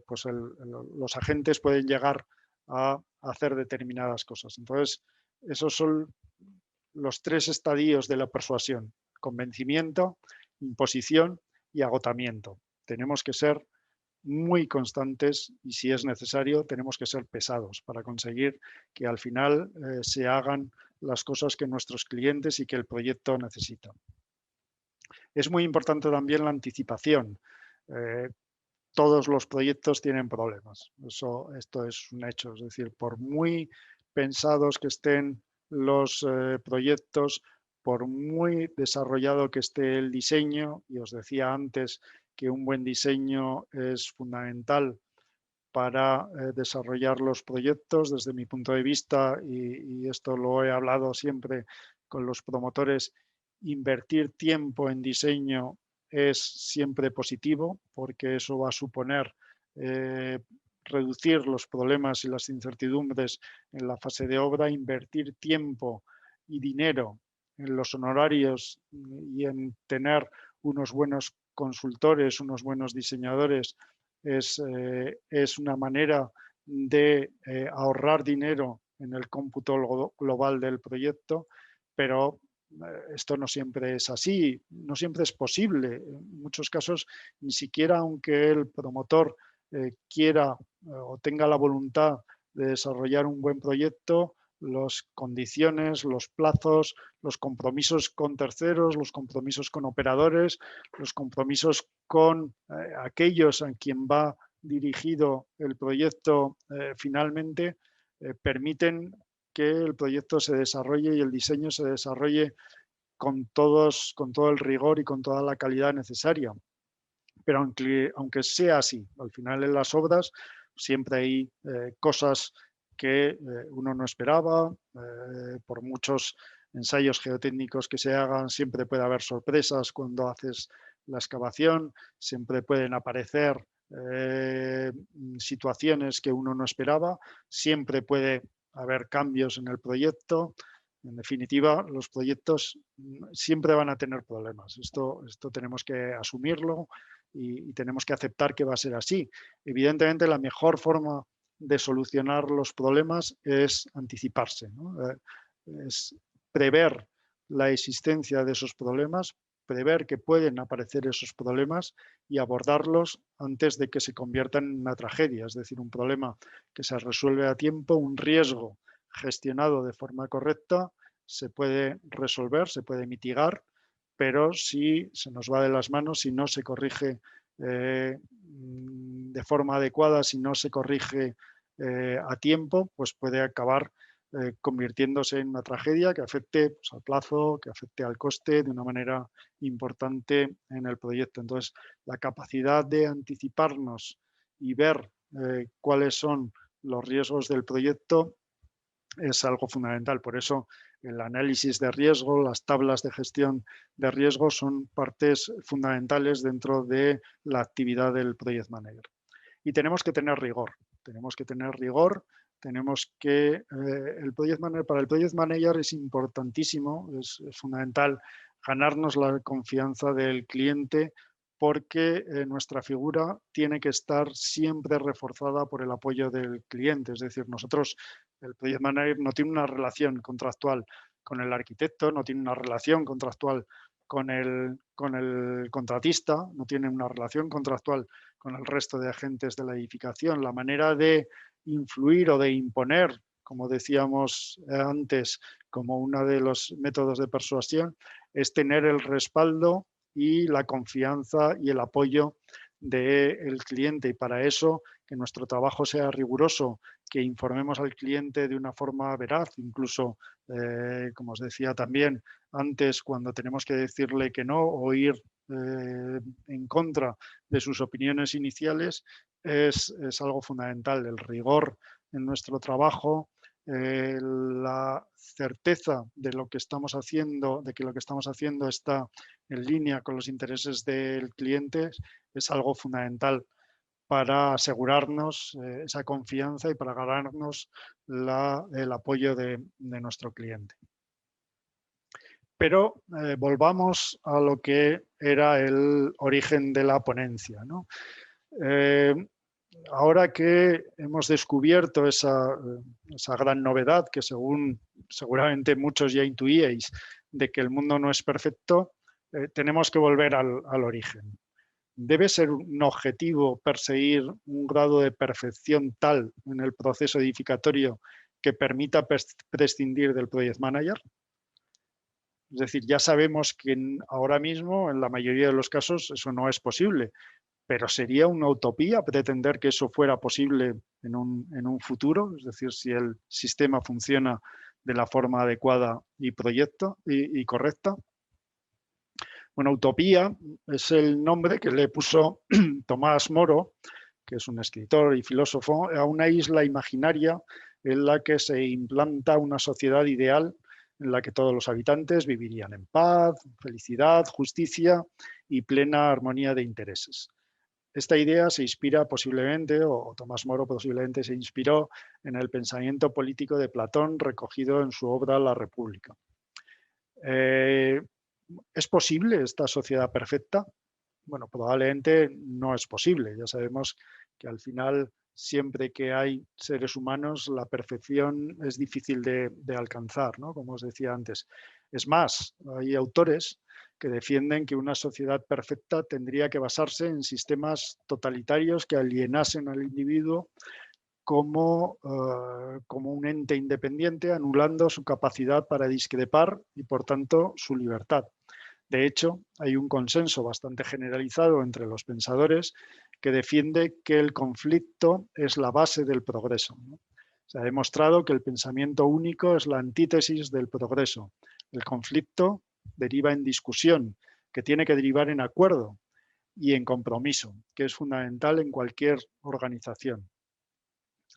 pues los agentes pueden llegar a hacer determinadas cosas. Entonces, esos son los 3 estadios de la persuasión: convencimiento, imposición y agotamiento. Tenemos que ser muy constantes y, si es necesario, tenemos que ser pesados para conseguir que al final se hagan las cosas que nuestros clientes y que el proyecto necesita. Es muy importante también la anticipación. Todos los proyectos tienen problemas. Esto es un hecho. Es decir, por muy pensados que estén los proyectos, por muy desarrollado que esté el diseño, y os decía antes que un buen diseño es fundamental para desarrollar los proyectos desde mi punto de vista, y esto lo he hablado siempre con los promotores, invertir tiempo en diseño es siempre positivo porque eso va a suponer reducir los problemas y las incertidumbres en la fase de obra, invertir tiempo y dinero en los honorarios y en tener unos buenos consultores, unos buenos diseñadores, es una manera de ahorrar dinero en el cómputo global del proyecto, pero esto no siempre es así, no siempre es posible. En muchos casos, ni siquiera aunque el promotor quiera o tenga la voluntad de desarrollar un buen proyecto, las condiciones, los plazos, los compromisos con terceros, los compromisos con operadores, los compromisos con aquellos a quien va dirigido el proyecto finalmente, permiten que el proyecto se desarrolle y el diseño se desarrolle con todo el rigor y con toda la calidad necesaria. Pero aunque sea así, al final en las obras siempre hay cosas que uno no esperaba, por muchos ensayos geotécnicos que se hagan, siempre puede haber sorpresas cuando haces la excavación, siempre pueden aparecer situaciones que uno no esperaba, siempre puede haber cambios en el proyecto. En definitiva, los proyectos siempre van a tener problemas. Esto tenemos que asumirlo y tenemos que aceptar que va a ser así. Evidentemente, la mejor forma de solucionar los problemas es anticiparse, ¿no? Es prever la existencia de esos problemas, prever que pueden aparecer esos problemas y abordarlos antes de que se conviertan en una tragedia, es decir, un problema que se resuelve a tiempo, un riesgo gestionado de forma correcta, se puede resolver, se puede mitigar, pero si se nos va de las manos, si no se corrige de forma adecuada, si no se corrige a tiempo, pues puede acabar convirtiéndose en una tragedia que afecte pues, al plazo, que afecte al coste de una manera importante en el proyecto. Entonces, la capacidad de anticiparnos y ver cuáles son los riesgos del proyecto es algo fundamental. Por eso el análisis de riesgo, las tablas de gestión de riesgo son partes fundamentales dentro de la actividad del Project Manager. Y tenemos que tener rigor, tenemos que, para el Project Manager es importantísimo, es fundamental ganarnos la confianza del cliente porque nuestra figura tiene que estar siempre reforzada por el apoyo del cliente. Es decir, nosotros, el Project Manager no tiene una relación contractual con el arquitecto, no tiene una relación contractual con el contratista, no tiene una relación contractual con el resto de agentes de la edificación. La manera de influir o de imponer, como decíamos antes, como uno de los métodos de persuasión, es tener el respaldo y la confianza y el apoyo del cliente. Y para eso, que nuestro trabajo sea riguroso, que informemos al cliente de una forma veraz, incluso, como os decía también antes, cuando tenemos que decirle que no o ir en contra de sus opiniones iniciales, es algo fundamental. El rigor en nuestro trabajo, la certeza de lo que estamos haciendo, de que lo que estamos haciendo está en línea con los intereses del cliente, es algo fundamental para asegurarnos esa confianza y para ganarnos el apoyo de nuestro cliente. Pero volvamos a lo que era el origen de la ponencia, ¿no? Ahora que hemos descubierto esa gran novedad que seguramente muchos ya intuíais de que el mundo no es perfecto, tenemos que volver al origen. ¿Debe ser un objetivo perseguir un grado de perfección tal en el proceso edificatorio que permita prescindir del Project Manager? Es decir, ya sabemos que ahora mismo, en la mayoría de los casos, eso no es posible, pero sería una utopía pretender que eso fuera posible en un futuro, es decir, si el sistema funciona de la forma adecuada y correcta. Bueno, utopía es el nombre que le puso Tomás Moro, que es un escritor y filósofo, a una isla imaginaria en la que se implanta una sociedad ideal en la que todos los habitantes vivirían en paz, felicidad, justicia y plena armonía de intereses. Esta idea se inspira posiblemente, o Tomás Moro posiblemente se inspiró en el pensamiento político de Platón recogido en su obra La República. ¿Es posible esta sociedad perfecta? Bueno, probablemente no es posible. Ya sabemos que al final, siempre que hay seres humanos, la perfección es difícil de alcanzar, ¿no? Como os decía antes. Es más, hay autores que defienden que una sociedad perfecta tendría que basarse en sistemas totalitarios que alienasen al individuo como un ente independiente, anulando su capacidad para discrepar y, por tanto, su libertad. De hecho, hay un consenso bastante generalizado entre los pensadores que defiende que el conflicto es la base del progreso, ¿no? Se ha demostrado que el pensamiento único es la antítesis del progreso. El conflicto deriva en discusión, que tiene que derivar en acuerdo y en compromiso, que es fundamental en cualquier organización.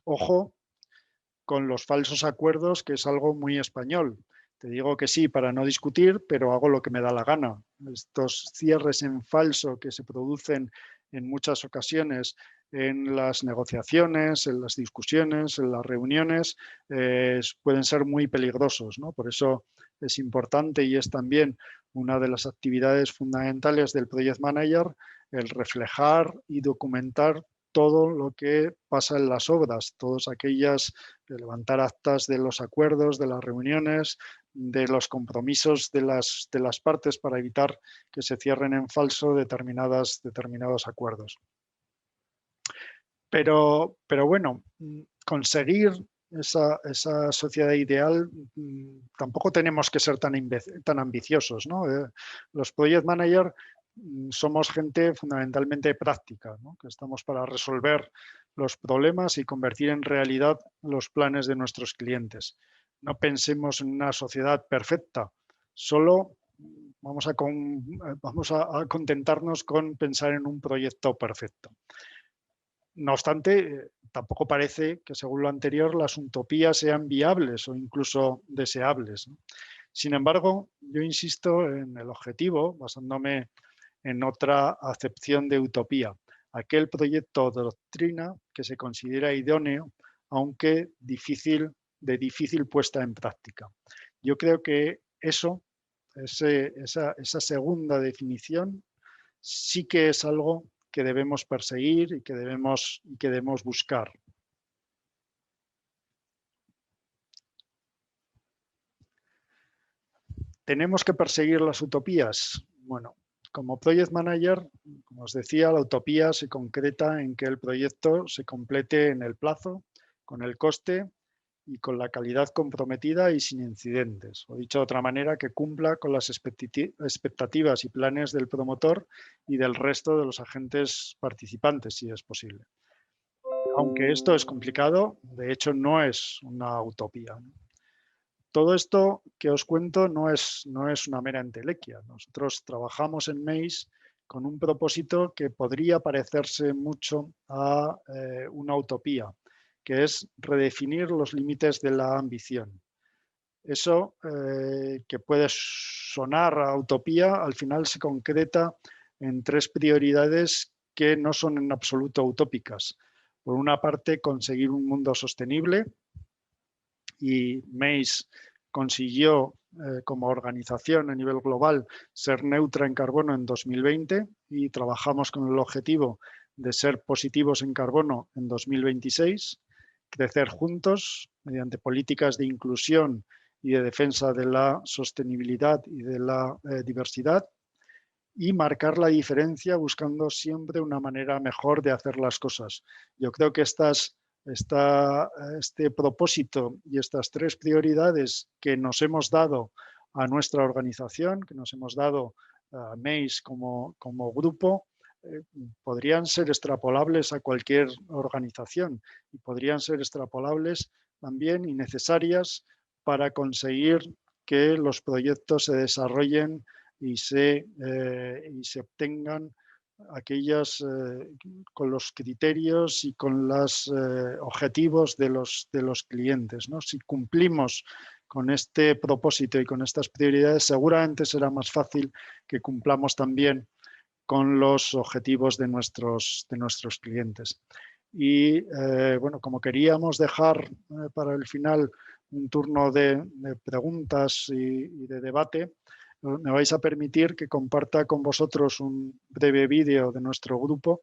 Ojo con los falsos acuerdos, que es algo muy español. Te digo que sí para no discutir, pero hago lo que me da la gana. Estos cierres en falso que se producen en muchas ocasiones en las negociaciones, en las discusiones, en las reuniones, pueden ser muy peligrosos, ¿no? Por eso es importante y es también una de las actividades fundamentales del Project Manager el reflejar y documentar todo lo que pasa en las obras, todas aquellas, levantar actas de los acuerdos, de las reuniones, de los compromisos de las partes para evitar que se cierren en falso determinados acuerdos. Pero bueno, conseguir esa sociedad ideal tampoco tenemos que ser tan ambiciosos, ¿no? Los Project Manager somos gente fundamentalmente práctica, ¿no? Que estamos para resolver los problemas y convertir en realidad los planes de nuestros clientes. No pensemos en una sociedad perfecta, solo vamos a contentarnos con pensar en un proyecto perfecto. No obstante, tampoco parece que, según lo anterior, las utopías sean viables o incluso deseables, ¿no? Sin embargo, yo insisto en el objetivo, basándome en otra acepción de utopía, aquel proyecto de doctrina que se considera idóneo, aunque de difícil puesta en práctica. Yo creo que esa segunda definición sí que es algo que debemos perseguir y que debemos buscar. ¿Tenemos que perseguir las utopías? Bueno, como Project Manager, como os decía, la utopía se concreta en que el proyecto se complete en el plazo, con el coste y con la calidad comprometida y sin incidentes. O dicho de otra manera, que cumpla con las expectativas y planes del promotor y del resto de los agentes participantes, si es posible. Aunque esto es complicado, de hecho no es una utopía, ¿no? Todo esto que os cuento no es una mera entelequia. Nosotros trabajamos en Maze con un propósito que podría parecerse mucho a una utopía, que es redefinir los límites de la ambición. Eso que puede sonar a utopía, al final se concreta en 3 prioridades que no son en absoluto utópicas. Por una parte, conseguir un mundo sostenible, y Maze consiguió como organización a nivel global ser neutra en carbono en 2020 y trabajamos con el objetivo de ser positivos en carbono en 2026, crecer juntos mediante políticas de inclusión y de defensa de la sostenibilidad y de la diversidad, y marcar la diferencia buscando siempre una manera mejor de hacer las cosas. Yo creo que este propósito y estas 3 prioridades que nos hemos dado a nuestra organización, que nos hemos dado a Maze como grupo, podrían ser extrapolables a cualquier organización y podrían ser extrapolables también y necesarias para conseguir que los proyectos se desarrollen y se obtengan aquellas con los criterios y con los objetivos de los clientes, ¿no? Si cumplimos con este propósito y con estas prioridades, seguramente será más fácil que cumplamos también con los objetivos de nuestros clientes. Y bueno, como queríamos dejar para el final un turno de preguntas y de debate, me vais a permitir que comparta con vosotros un breve vídeo de nuestro grupo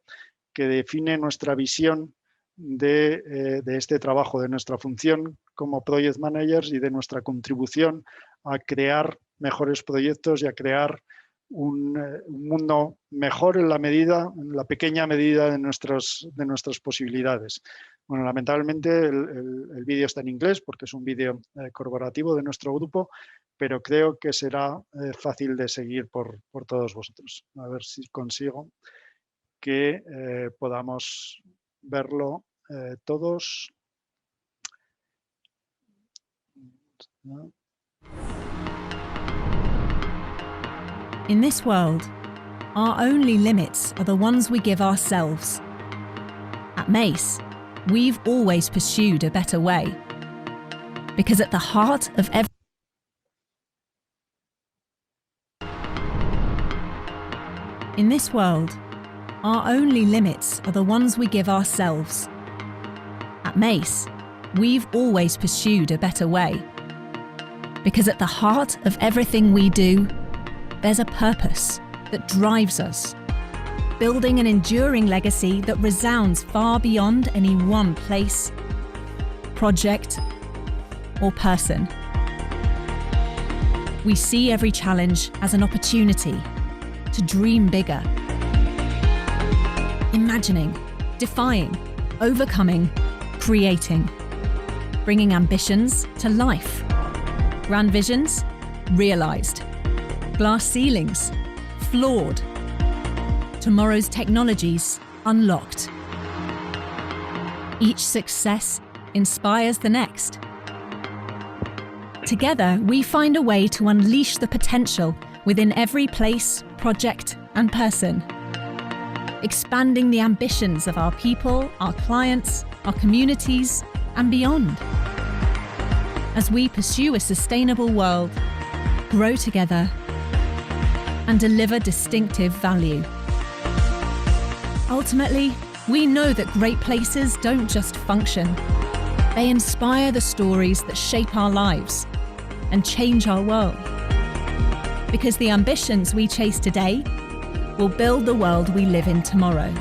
que define nuestra visión de este trabajo, de nuestra función como Project Managers y de nuestra contribución a crear mejores proyectos y a crear un mundo mejor en la pequeña medida de nuestras posibilidades. Bueno, lamentablemente el vídeo está en inglés porque es un vídeo corporativo de nuestro grupo, pero creo que será fácil de seguir por todos vosotros. A ver si consigo que podamos verlo todos. ¿No? In this world, our only limits are the ones we give ourselves. At Mace, we've always pursued a better way. Because at the heart of every In this world, our only limits are the ones we give ourselves. At Mace, we've always pursued a better way. Because at the heart of everything we do, there's a purpose that drives us, building an enduring legacy that resounds far beyond any one place, project, or person. We see every challenge as an opportunity to dream bigger. Imagining, defying, overcoming, creating, bringing ambitions to life. Grand visions, realized. Glass ceilings, floored. Tomorrow's technologies, unlocked. Each success inspires the next. Together, we find a way to unleash the potential within every place, project, and person. Expanding the ambitions of our people, our clients, our communities, and beyond. As we pursue a sustainable world, grow together, and deliver distinctive value. Ultimately, we know that great places don't just function. They inspire the stories that shape our lives and change our world. Because the ambitions we chase today will build the world we live in tomorrow.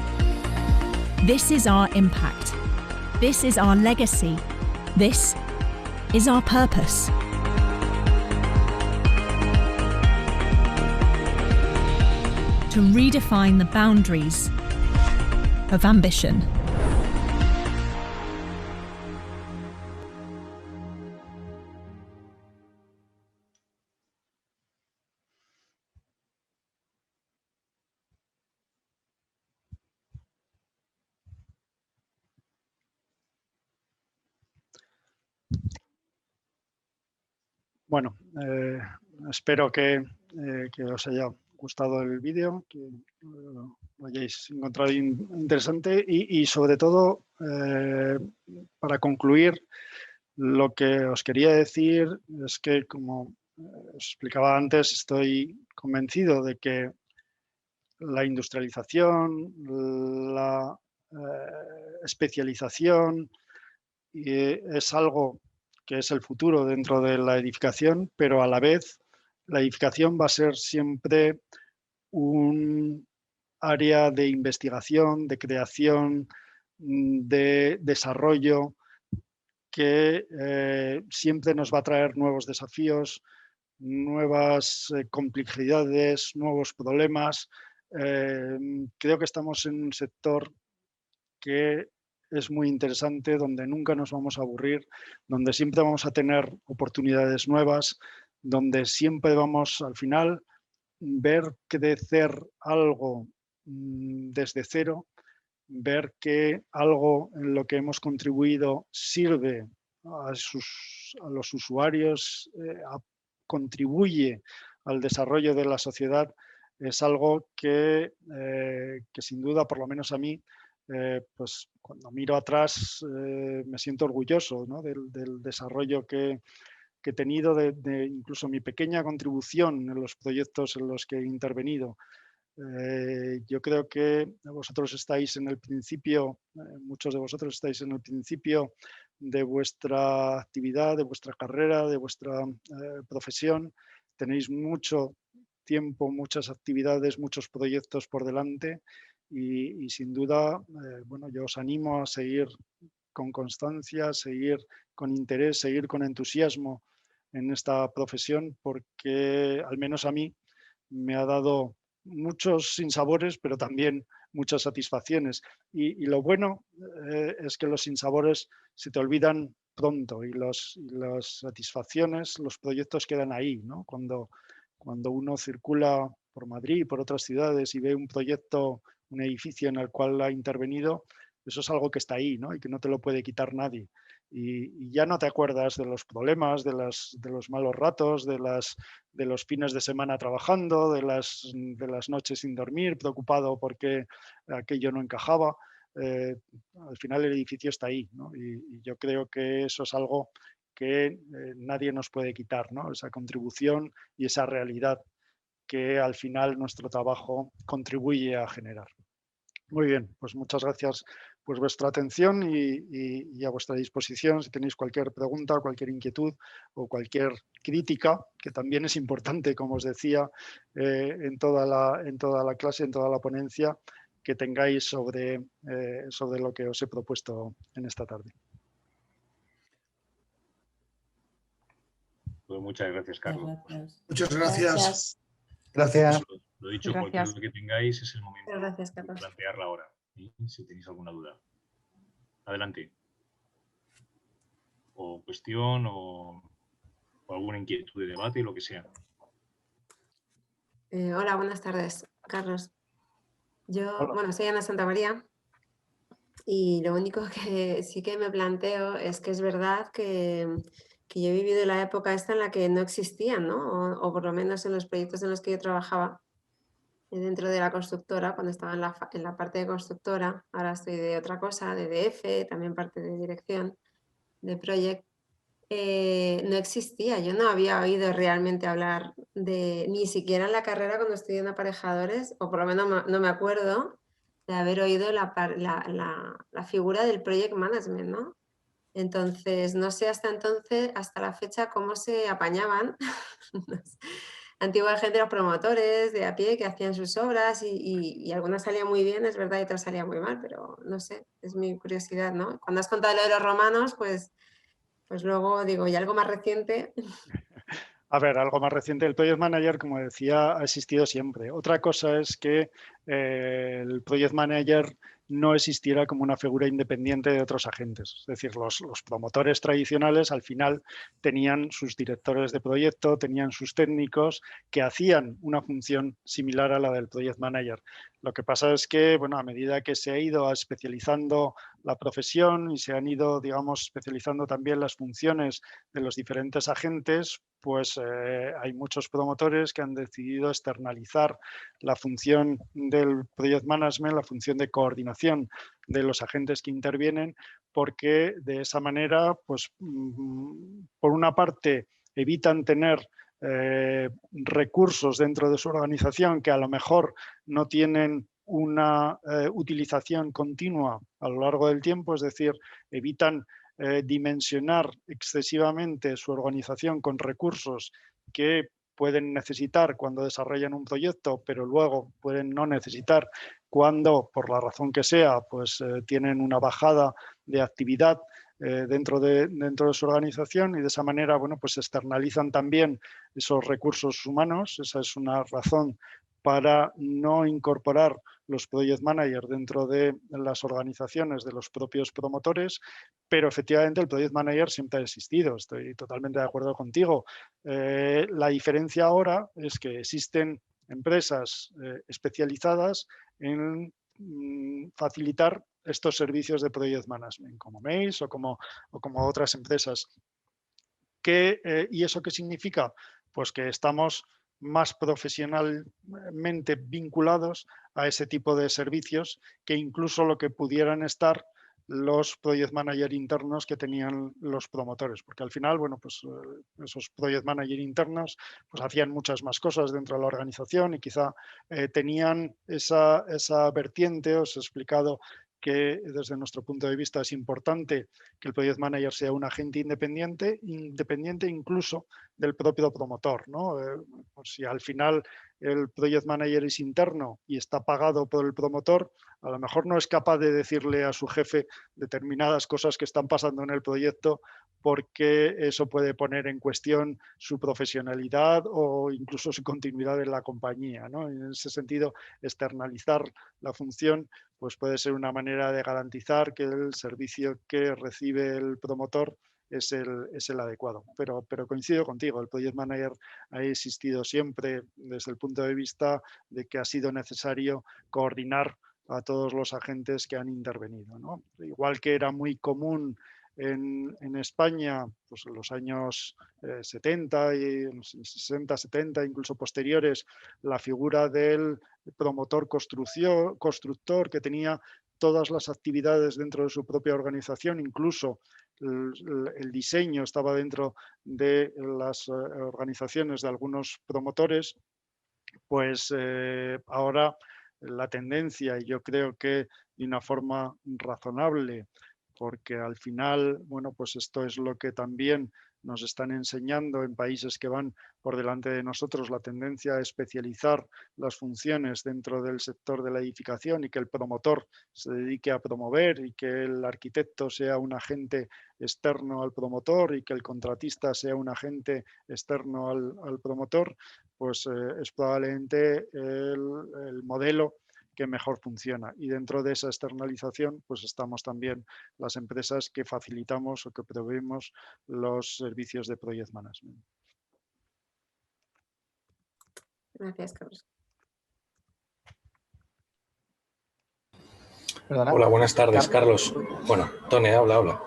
This is our impact. This is our legacy. This is our purpose. To redefine the boundaries of ambition. Bueno, espero que os haya gustado el vídeo, que lo hayáis encontrado interesante y sobre todo, para concluir, lo que os quería decir es que, como os explicaba antes, estoy convencido de que la industrialización, la especialización es algo que es el futuro dentro de la edificación, pero a la vez la edificación va a ser siempre un área de investigación, de creación, de desarrollo, que siempre nos va a traer nuevos desafíos, nuevas complejidades, nuevos problemas. Creo que estamos en un sector que es muy interesante, donde nunca nos vamos a aburrir, donde siempre vamos a tener oportunidades nuevas, donde siempre vamos al final ver crecer algo desde cero, ver que algo en lo que hemos contribuido sirve a los usuarios, contribuye al desarrollo de la sociedad, es algo que sin duda, por lo menos a mí, pues cuando miro atrás me siento orgulloso, ¿no? del desarrollo que he tenido, de incluso mi pequeña contribución en los proyectos en los que he intervenido. Yo creo que vosotros estáis en el principio, muchos de vosotros estáis en el principio de vuestra actividad, de vuestra carrera, de vuestra profesión. Tenéis mucho tiempo, muchas actividades, muchos proyectos por delante y sin duda, bueno, yo os animo a seguir con constancia, seguir con interés, seguir con entusiasmo en esta profesión, porque al menos a mí me ha dado muchos sinsabores, pero también muchas satisfacciones. Y lo bueno es que los sinsabores se te olvidan pronto y las satisfacciones, los proyectos quedan ahí, ¿no? Cuando uno circula por Madrid y por otras ciudades y ve un proyecto, un edificio en el cual ha intervenido, eso es algo que está ahí, ¿no? Y que no te lo puede quitar nadie. Y ya no te acuerdas de los problemas, de los malos ratos, de los fines de semana trabajando, de las noches sin dormir, preocupado porque aquello no encajaba. Al final el edificio está ahí, ¿no? Y yo creo que eso es algo que nadie nos puede quitar, ¿no? Esa contribución y esa realidad que al final nuestro trabajo contribuye a generar. Muy bien, pues muchas gracias por vuestra atención y a vuestra disposición si tenéis cualquier pregunta, cualquier inquietud o cualquier crítica, que también es importante, como os decía, en toda la clase, en toda la ponencia, que tengáis sobre lo que os he propuesto en esta tarde. Pues muchas gracias, Carlos. Muchas gracias. Gracias. Lo dicho, Gracias. cualquier duda que tengáis es el momento Gracias, de Carlos. plantearla ahora, ¿sí? Si tenéis alguna duda. Adelante. O cuestión o alguna inquietud de debate, lo que sea. Hola, buenas tardes, Carlos. Yo, Hola. bueno, soy Ana Santamaría y lo único que sí que me planteo es que es verdad que yo he vivido la época esta en la que no existían, ¿no? O por lo menos en los proyectos en los que yo trabajaba dentro de la constructora, cuando estaba en la parte de constructora, ahora estoy de otra cosa, de DF, también parte de dirección, de project. No existía, yo no había oído realmente hablar ni siquiera en la carrera cuando estudié en aparejadores, o por lo menos no me acuerdo de haber oído la figura del project management, ¿no? Entonces, no sé hasta la fecha, cómo se apañaban antigua gente, los promotores de a pie que hacían sus obras y algunas salían muy bien, es verdad, y otras salían muy mal, pero no sé, es mi curiosidad, ¿no? Cuando has contado lo de los romanos, pues luego digo, y algo más reciente. A ver, algo más reciente. El Project Manager, como decía, ha existido siempre. Otra cosa es que el Project Manager no existiera como una figura independiente de otros agentes. Es decir, los promotores tradicionales al final tenían sus directores de proyecto, tenían sus técnicos que hacían una función similar a la del Project Manager. Lo que pasa es que, bueno, a medida que se ha ido especializando la profesión y se han ido, digamos, especializando también las funciones de los diferentes agentes, pues hay muchos promotores que han decidido externalizar la función del project management, la función de coordinación de los agentes que intervienen, porque de esa manera, pues por una parte, evitan tener recursos dentro de su organización que a lo mejor no tienen una utilización continua a lo largo del tiempo, es decir, evitan dimensionar excesivamente su organización con recursos que pueden necesitar cuando desarrollan un proyecto, pero luego pueden no necesitar cuando, por la razón que sea, pues tienen una bajada de actividad dentro de su organización, y de esa manera, bueno, pues externalizan también esos recursos humanos. Esa es una razón para no incorporar los project managers dentro de las organizaciones de los propios promotores, pero efectivamente el project manager siempre ha existido, estoy totalmente de acuerdo contigo. La diferencia ahora es que existen empresas especializadas en facilitar estos servicios de project management, como Mace o como otras empresas. ¿Y eso qué significa? Pues que estamos más profesionalmente vinculados a ese tipo de servicios que incluso lo que pudieran estar los project manager internos que tenían los promotores, porque al final, bueno, pues esos project manager internos pues hacían muchas más cosas dentro de la organización y quizá tenían esa vertiente. Os he explicado que desde nuestro punto de vista es importante que el project manager sea un agente independiente incluso del propio promotor, ¿no? Pues si al final el project manager es interno y está pagado por el promotor, a lo mejor no es capaz de decirle a su jefe determinadas cosas que están pasando en el proyecto porque eso puede poner en cuestión su profesionalidad o incluso su continuidad en la compañía, ¿no? En ese sentido, externalizar la función pues puede ser una manera de garantizar que el servicio que recibe el promotor es el adecuado. Pero coincido contigo, el Project Manager ha existido siempre desde el punto de vista de que ha sido necesario coordinar a todos los agentes que han intervenido, ¿no? Igual que era muy común en España, pues en los años 70 y 60, 70, incluso posteriores, la figura del promotor constructor que tenía todas las actividades dentro de su propia organización, incluso el diseño estaba dentro de las organizaciones de algunos promotores, pues ahora la tendencia, y yo creo que de una forma razonable, porque al final, bueno, pues esto es lo que también nos están enseñando en países que van por delante de nosotros, la tendencia a especializar las funciones dentro del sector de la edificación y que el promotor se dedique a promover y que el arquitecto sea un agente externo al promotor y que el contratista sea un agente externo al promotor, pues es probablemente el modelo que mejor funciona. Y dentro de esa externalización, pues estamos también las empresas que facilitamos o que proveemos los servicios de Project Management. Gracias, Carlos. Perdona. Hola, buenas tardes, Carlos. Bueno, Tony, habla.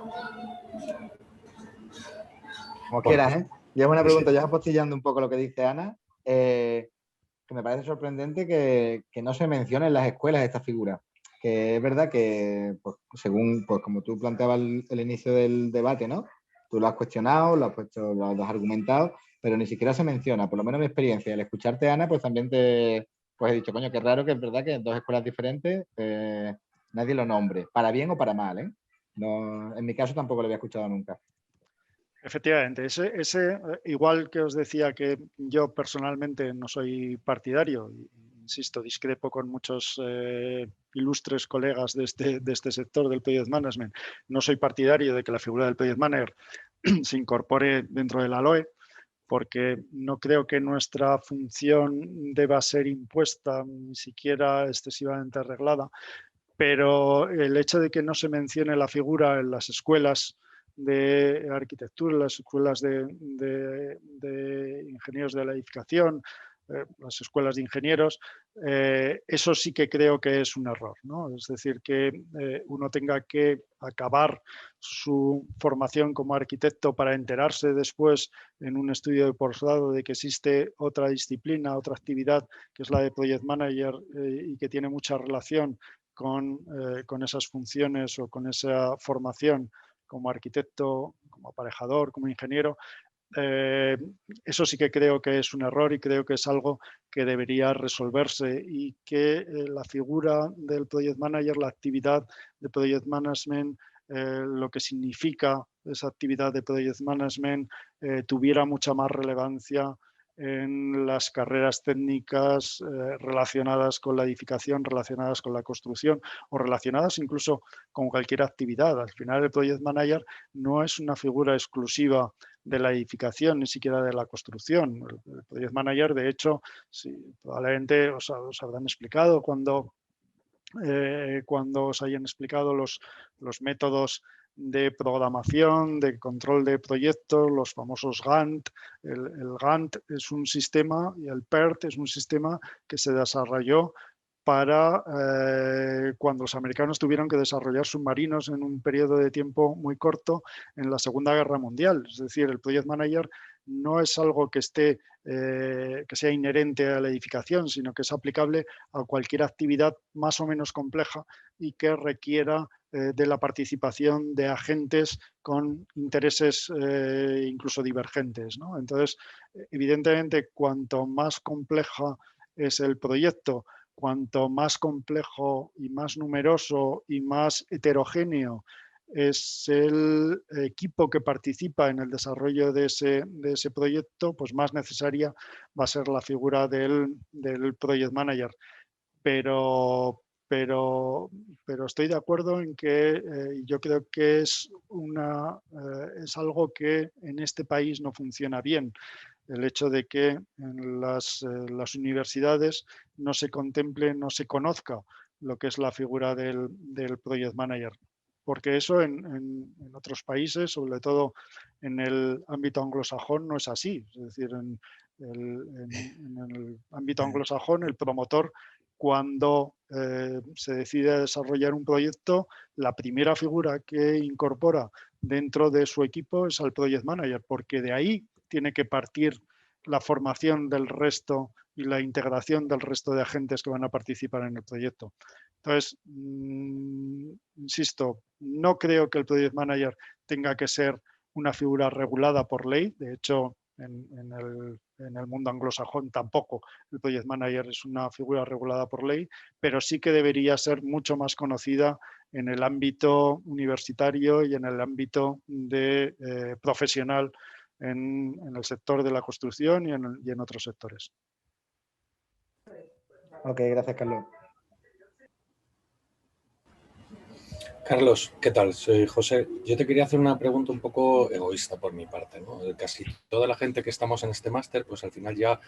Como quieras, ¿eh? Ya es una pregunta, ya apostillando un poco lo que dice Ana, que me parece sorprendente que no se mencione en las escuelas esta figura. Que es verdad que, pues, según, pues, como tú planteabas el inicio del debate, ¿no? Tú lo has cuestionado, lo has argumentado, pero ni siquiera se menciona. Por lo menos mi experiencia, al escucharte, Ana, pues también pues he dicho, coño, qué raro que es verdad que en dos escuelas diferentes nadie lo nombre, para bien o para mal, ¿eh? No, en mi caso tampoco lo había escuchado nunca. Efectivamente, igual que os decía que yo personalmente no soy partidario, insisto, discrepo con muchos ilustres colegas de este sector del Project Management, no soy partidario de que la figura del Project Manager se incorpore dentro de la LOE, porque no creo que nuestra función deba ser impuesta, ni siquiera excesivamente arreglada, pero el hecho de que no se mencione la figura en las escuelas de arquitectura, las escuelas de ingenieros de la edificación, las escuelas de ingenieros, eso sí que creo que es un error, ¿no? Es decir, que uno tenga que acabar su formación como arquitecto para enterarse después en un estudio de posgrado de que existe otra disciplina, otra actividad que es la de Project Manager y que tiene mucha relación con esas funciones o con esa formación como arquitecto, como aparejador, como ingeniero. Eso sí que creo que es un error y creo que es algo que debería resolverse y que la figura del Project Manager, la actividad de Project Management, lo que significa esa actividad de Project Management, tuviera mucha más relevancia en las carreras técnicas relacionadas con la edificación, relacionadas con la construcción o relacionadas incluso con cualquier actividad. Al final el Project Manager no es una figura exclusiva de la edificación, ni siquiera de la construcción. El Project Manager, de hecho, sí, probablemente os habrán explicado cuando os hayan explicado los métodos de programación, de control de proyectos, los famosos Gantt. El Gantt es un sistema y el PERT es un sistema que se desarrolló para cuando los americanos tuvieron que desarrollar submarinos en un periodo de tiempo muy corto en la Segunda Guerra Mundial. Es decir, el Project Manager no es algo que sea inherente a la edificación, sino que es aplicable a cualquier actividad más o menos compleja y que requiera de la participación de agentes con intereses incluso divergentes, ¿no? Entonces, evidentemente, cuanto más compleja es el proyecto, cuanto más complejo y más numeroso y más heterogéneo es el equipo que participa en el desarrollo de ese proyecto, pues más necesaria va a ser la figura del Project Manager. Pero estoy de acuerdo en que yo creo que es algo que en este país no funciona bien. El hecho de que en las universidades no se contemple, no se conozca lo que es la figura del Project Manager. Porque eso en otros países, sobre todo en el ámbito anglosajón, no es así. Es decir, en el ámbito anglosajón, el promotor, cuando se decide desarrollar un proyecto, la primera figura que incorpora dentro de su equipo es al Project Manager, porque de ahí tiene que partir la formación del resto y la integración del resto de agentes que van a participar en el proyecto. Entonces, insisto, no creo que el Project Manager tenga que ser una figura regulada por ley. De hecho, en el mundo anglosajón tampoco el Project Manager es una figura regulada por ley, pero sí que debería ser mucho más conocida en el ámbito universitario y en el ámbito profesional en el sector de la construcción y en otros sectores. Ok, gracias, Carlos. Carlos, ¿qué tal? Soy José. Yo te quería hacer una pregunta un poco egoísta por mi parte, ¿no? Casi toda la gente que estamos en este máster, pues al final ya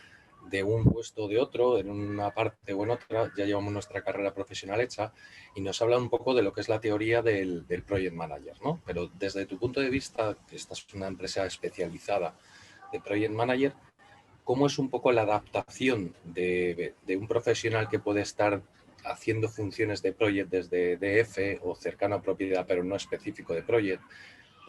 de un puesto o de otro, en una parte o en otra, ya llevamos nuestra carrera profesional hecha y nos habla un poco de lo que es la teoría del Project Manager, ¿no? Pero desde tu punto de vista, que esta es una empresa especializada de Project Manager, ¿cómo es un poco la adaptación de un profesional que puede estar haciendo funciones de project desde DF o cercano a propiedad, pero no específico de project,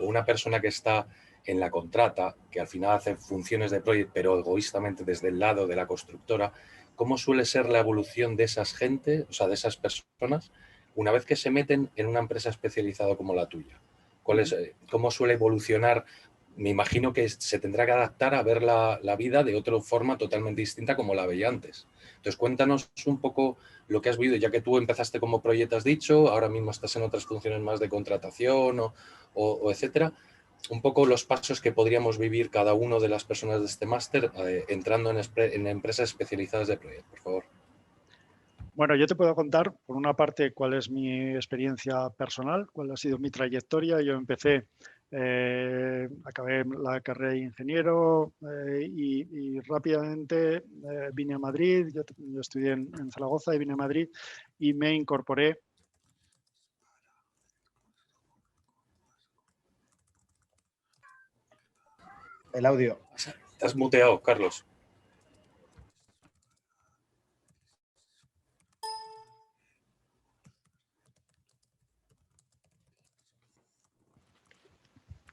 o una persona que está en la contrata, que al final hace funciones de project, pero egoístamente desde el lado de la constructora? ¿Cómo suele ser la evolución de esas gente, o sea, de esas personas, una vez que se meten en una empresa especializada como la tuya? ¿Cómo suele evolucionar? Me imagino que se tendrá que adaptar a ver la vida de otra forma totalmente distinta como la veía antes. Entonces, cuéntanos un poco lo que has vivido, ya que tú empezaste como proyecto, has dicho, ahora mismo estás en otras funciones más de contratación o etcétera. Un poco los pasos que podríamos vivir cada uno de las personas de este máster entrando en empresas especializadas de proyecto, por favor. Bueno, yo te puedo contar, por una parte, cuál es mi experiencia personal, cuál ha sido mi trayectoria. Yo empecé, acabé la carrera de ingeniero y rápidamente vine a Madrid. Yo estudié en Zaragoza y vine a Madrid y me incorporé. El audio. Estás muteado, Carlos.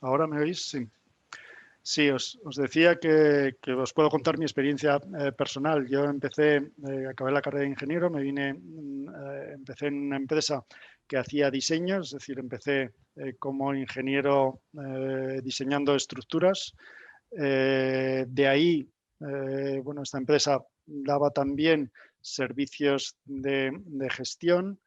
¿Ahora me oís? Sí. Sí, os decía que os puedo contar mi experiencia personal. Yo empecé, acabé la carrera de ingeniero, empecé en una empresa que hacía diseño, es decir, empecé como ingeniero diseñando estructuras. De ahí, bueno, esta empresa daba también servicios de gestión,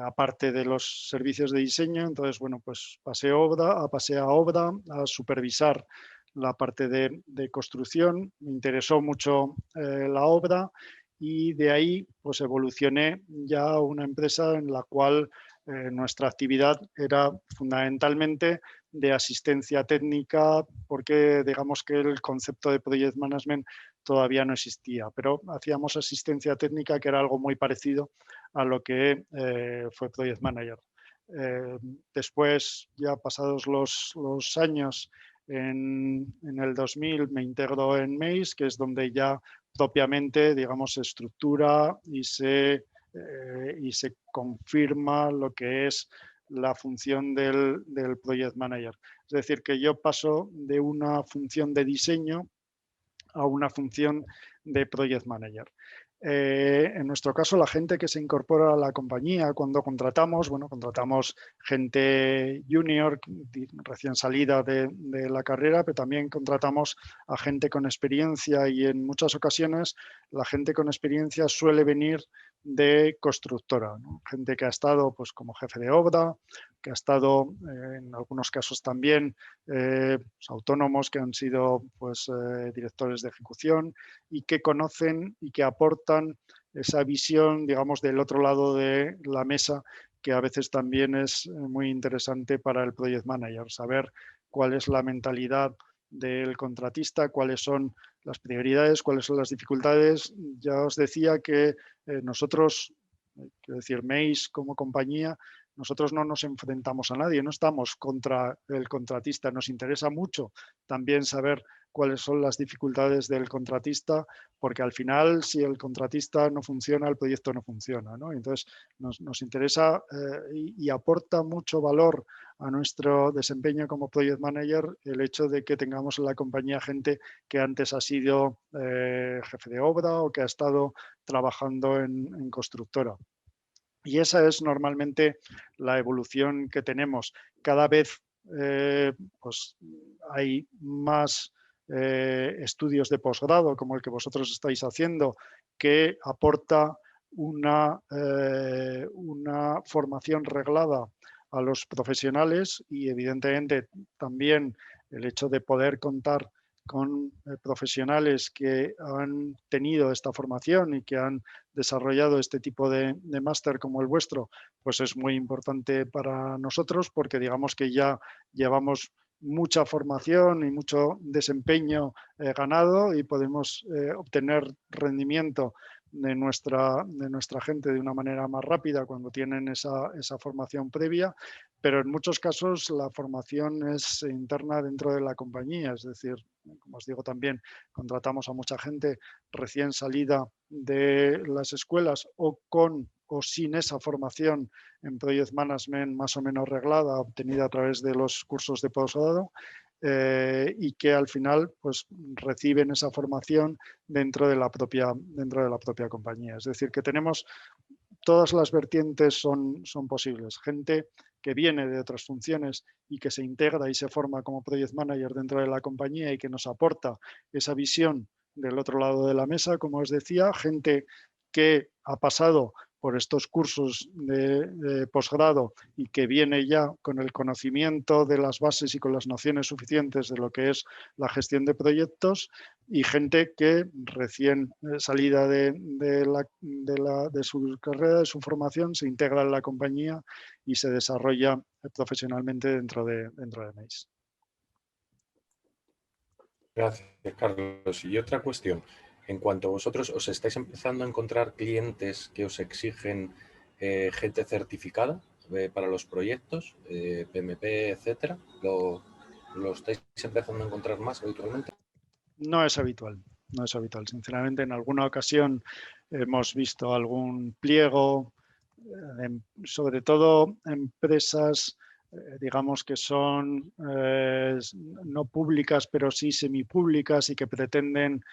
aparte de los servicios de diseño. Entonces, bueno, pues pasé a obra, a supervisar la parte de construcción. Me interesó mucho la obra y de ahí pues evolucioné ya a una empresa en la cual nuestra actividad era fundamentalmente de asistencia técnica, porque digamos que el concepto de Project Management todavía no existía, pero hacíamos asistencia técnica, que era algo muy parecido a lo que fue Project Manager. Después, ya pasados los años, en el 2000 me integro en MEIS, que es donde ya propiamente, digamos, se estructura y se confirma lo que es la función del Project Manager. Es decir, que yo paso de una función de diseño a una función de Project Manager. En nuestro caso, la gente que se incorpora a la compañía cuando contratamos, bueno, contratamos gente junior, recién salida de la carrera, pero también contratamos a gente con experiencia y en muchas ocasiones la gente con experiencia suele venir de constructora, ¿no? Gente que ha estado pues, como jefe de obra, que ha estado en algunos casos también pues, autónomos que han sido pues, directores de ejecución y que conocen y que aportan esa visión, digamos, del otro lado de la mesa, que a veces también es muy interesante para el project manager, saber cuál es la mentalidad del contratista, cuáles son las prioridades, cuáles son las dificultades. Ya os decía que nosotros, quiero decir, Mace como compañía, nosotros no nos enfrentamos a nadie, no estamos contra el contratista. Nos interesa mucho también saber cuáles son las dificultades del contratista, porque al final, si el contratista no funciona, el proyecto no funciona, ¿no? Entonces, nos interesa y aporta mucho valor a nuestro desempeño como project manager el hecho de que tengamos en la compañía gente que antes ha sido jefe de obra o que ha estado trabajando en constructora. Y esa es normalmente la evolución que tenemos. Cada vez pues hay más estudios de posgrado, como el que vosotros estáis haciendo, que aporta una formación reglada a los profesionales y evidentemente también el hecho de poder contar con profesionales que han tenido esta formación y que han desarrollado este tipo de máster como el vuestro, pues es muy importante para nosotros porque digamos que ya llevamos mucha formación y mucho desempeño ganado y podemos obtener rendimiento de nuestra gente de una manera más rápida cuando tienen esa formación previa, pero en muchos casos la formación es interna dentro de la compañía, es decir, como os digo también, contratamos a mucha gente recién salida de las escuelas o con o sin esa formación en Project Management más o menos reglada, obtenida a través de los cursos de posgrado, y que al final pues, reciben esa formación dentro de la propia compañía. Es decir, que tenemos todas las vertientes son posibles. Gente que viene de otras funciones y que se integra y se forma como project manager dentro de la compañía y que nos aporta esa visión del otro lado de la mesa, como os decía, gente que ha pasado por estos cursos de posgrado y que viene ya con el conocimiento de las bases y con las nociones suficientes de lo que es la gestión de proyectos, y gente que recién salida de su carrera, de su formación, se integra en la compañía y se desarrolla profesionalmente dentro de Mace. Gracias, Carlos. Y otra cuestión. En cuanto a vosotros, ¿os estáis empezando a encontrar clientes que os exigen gente certificada para los proyectos, PMP, etcétera? ¿Lo estáis empezando a encontrar más habitualmente? No es habitual, no es habitual. Sinceramente, en alguna ocasión hemos visto algún pliego, sobre todo empresas, digamos que son no públicas, pero sí semipúblicas y que pretenden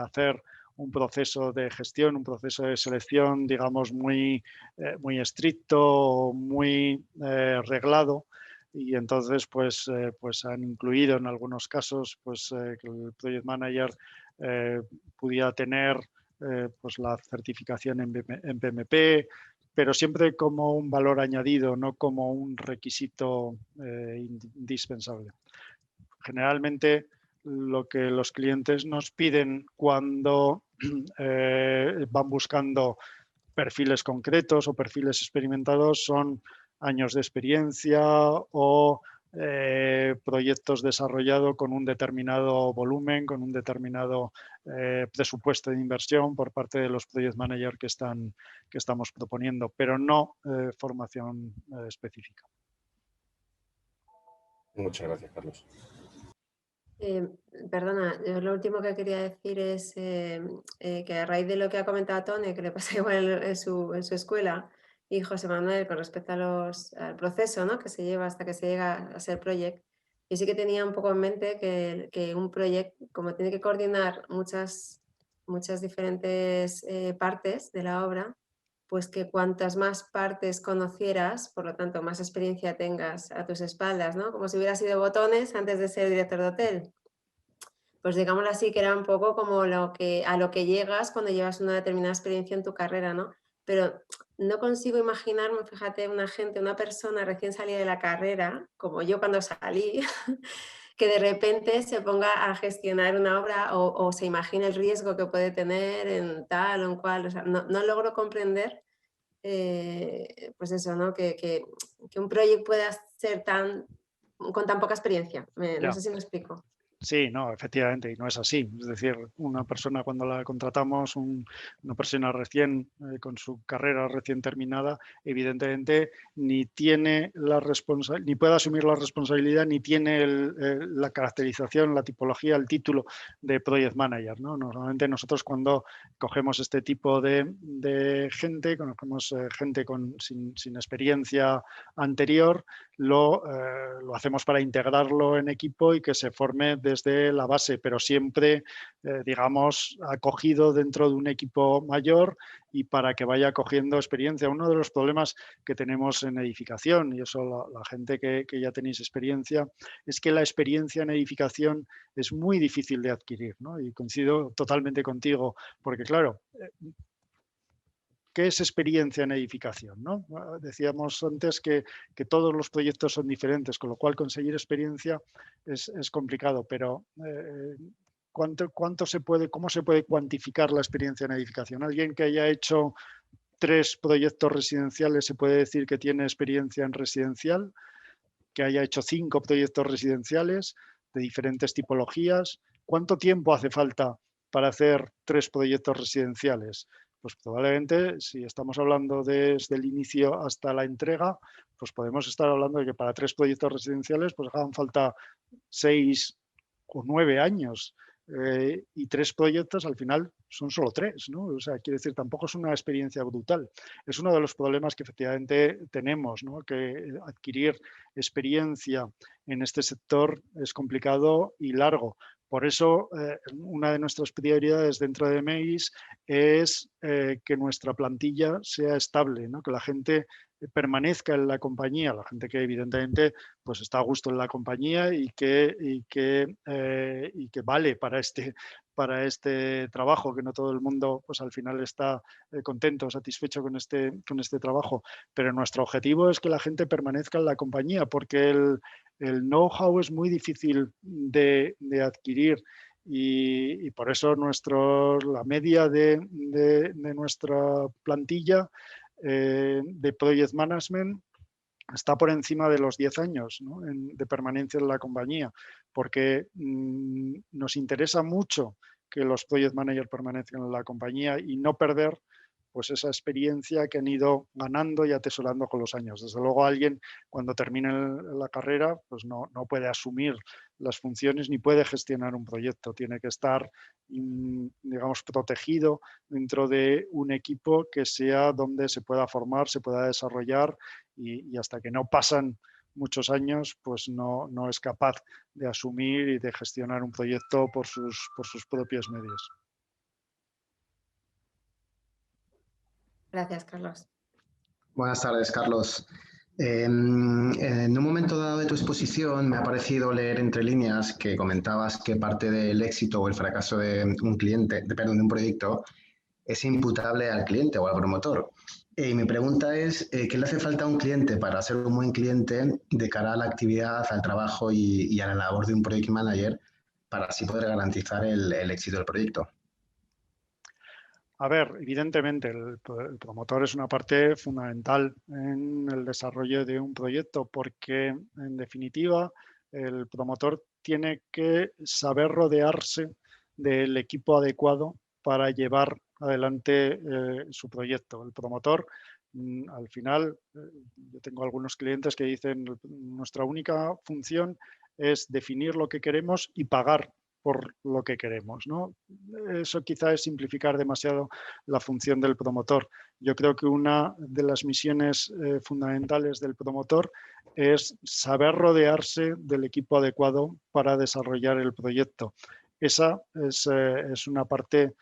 hacer un proceso de gestión, un proceso de selección, digamos, muy estricto, muy reglado. Y entonces pues han incluido en algunos casos que el project manager pudiera tener pues la certificación en PMP, pero siempre como un valor añadido, no como un requisito indispensable. Generalmente lo que los clientes nos piden cuando van buscando perfiles concretos o perfiles experimentados son años de experiencia o proyectos desarrollados con un determinado volumen, con un determinado presupuesto de inversión por parte de los project managers que estamos proponiendo, pero no formación específica. Muchas gracias, Carlos. Perdona, yo lo último que quería decir es que a raíz de lo que ha comentado Tony, que le pasa igual en su escuela, y José Manuel con respecto al proceso, ¿no?, que se lleva hasta que se llega a ser proyecto, yo sí que tenía un poco en mente que un proyecto, como tiene que coordinar muchas diferentes partes de la obra, pues que cuantas más partes conocieras, por lo tanto más experiencia tengas a tus espaldas, ¿no? Como si hubieras sido botones antes de ser director de hotel. pues digámoslo así, que era un poco como a lo que llegas cuando llevas una determinada experiencia en tu carrera, ¿no? Pero no consigo imaginarme, fíjate, una persona recién salida de la carrera, como yo cuando salí, que de repente se ponga a gestionar una obra o se imagine el riesgo que puede tener en tal o en cual. O sea, no logro comprender, pues eso, ¿no? Que un proyecto pueda ser con tan poca experiencia. No sé si me explico. Sí, no, efectivamente, y no es así. Es decir, una persona cuando la contratamos, una persona recién con su carrera recién terminada, evidentemente ni tiene la responsabilidad, ni puede asumir la responsabilidad, ni tiene la caracterización, la tipología, el título de Project Manager, ¿no? Normalmente nosotros cuando cogemos este tipo de gente, conocemos gente sin experiencia anterior, lo hacemos para integrarlo en equipo y que se forme desde la base, pero siempre, digamos, acogido dentro de un equipo mayor y para que vaya cogiendo experiencia. Uno de los problemas que tenemos en edificación, y eso la gente que ya tenéis experiencia, es que la experiencia en edificación es muy difícil de adquirir, ¿no? Y coincido totalmente contigo, porque claro, ¿qué es experiencia en edificación, ¿no? Decíamos antes que todos los proyectos son diferentes, con lo cual conseguir experiencia es complicado, pero ¿cómo se puede cuantificar la experiencia en edificación? Alguien que haya hecho 3 proyectos residenciales se puede decir que tiene experiencia en residencial, que haya hecho 5 proyectos residenciales de diferentes tipologías. ¿Cuánto tiempo hace falta para hacer 3 proyectos residenciales? Pues probablemente, si estamos hablando desde el inicio hasta la entrega, pues podemos estar hablando de que para 3 proyectos residenciales pues hagan falta 6 o 9 años. Y 3 proyectos al final son solo 3, ¿no? O sea, quiere decir, tampoco es una experiencia brutal. Es uno de los problemas que efectivamente tenemos, ¿no? Que adquirir experiencia en este sector es complicado y largo. Por eso, una de nuestras prioridades dentro de MEIS es que nuestra plantilla sea estable, ¿no? Que la gente permanezca en la compañía, la gente que evidentemente pues está a gusto en la compañía y que vale para este trabajo, que no todo el mundo pues al final está contento, satisfecho con este trabajo, pero nuestro objetivo es que la gente permanezca en la compañía, porque el know-how es muy difícil de adquirir y por eso la media de nuestra plantilla de Project Management está por encima de los 10 años, ¿no? de permanencia en la compañía, porque nos interesa mucho que los Project Managers permanezcan en la compañía y no perder pues esa experiencia que han ido ganando y atesorando con los años. Desde luego alguien cuando termine la carrera pues no puede asumir las funciones ni puede gestionar un proyecto. Tiene que estar, digamos, protegido dentro de un equipo que sea donde se pueda formar, se pueda desarrollar y hasta que no pasan muchos años, pues no es capaz de asumir y de gestionar un proyecto por sus propios medios. Gracias, Carlos. Buenas tardes, Carlos. En un momento dado de tu exposición me ha parecido leer entre líneas que comentabas que parte del éxito o el fracaso de un proyecto es imputable al cliente o al promotor. Y mi pregunta es, ¿qué le hace falta a un cliente para ser un buen cliente de cara a la actividad, al trabajo y a la labor de un project manager para así poder garantizar el éxito del proyecto? A ver, evidentemente el promotor es una parte fundamental en el desarrollo de un proyecto porque, en definitiva, el promotor tiene que saber rodearse del equipo adecuado para llevar adelante su proyecto. El promotor, al final, yo tengo algunos clientes que dicen nuestra única función es definir lo que queremos y pagar por lo que queremos, ¿no? Eso quizá es simplificar demasiado la función del promotor. Yo creo que una de las misiones fundamentales del promotor es saber rodearse del equipo adecuado para desarrollar el proyecto. Esa es una parte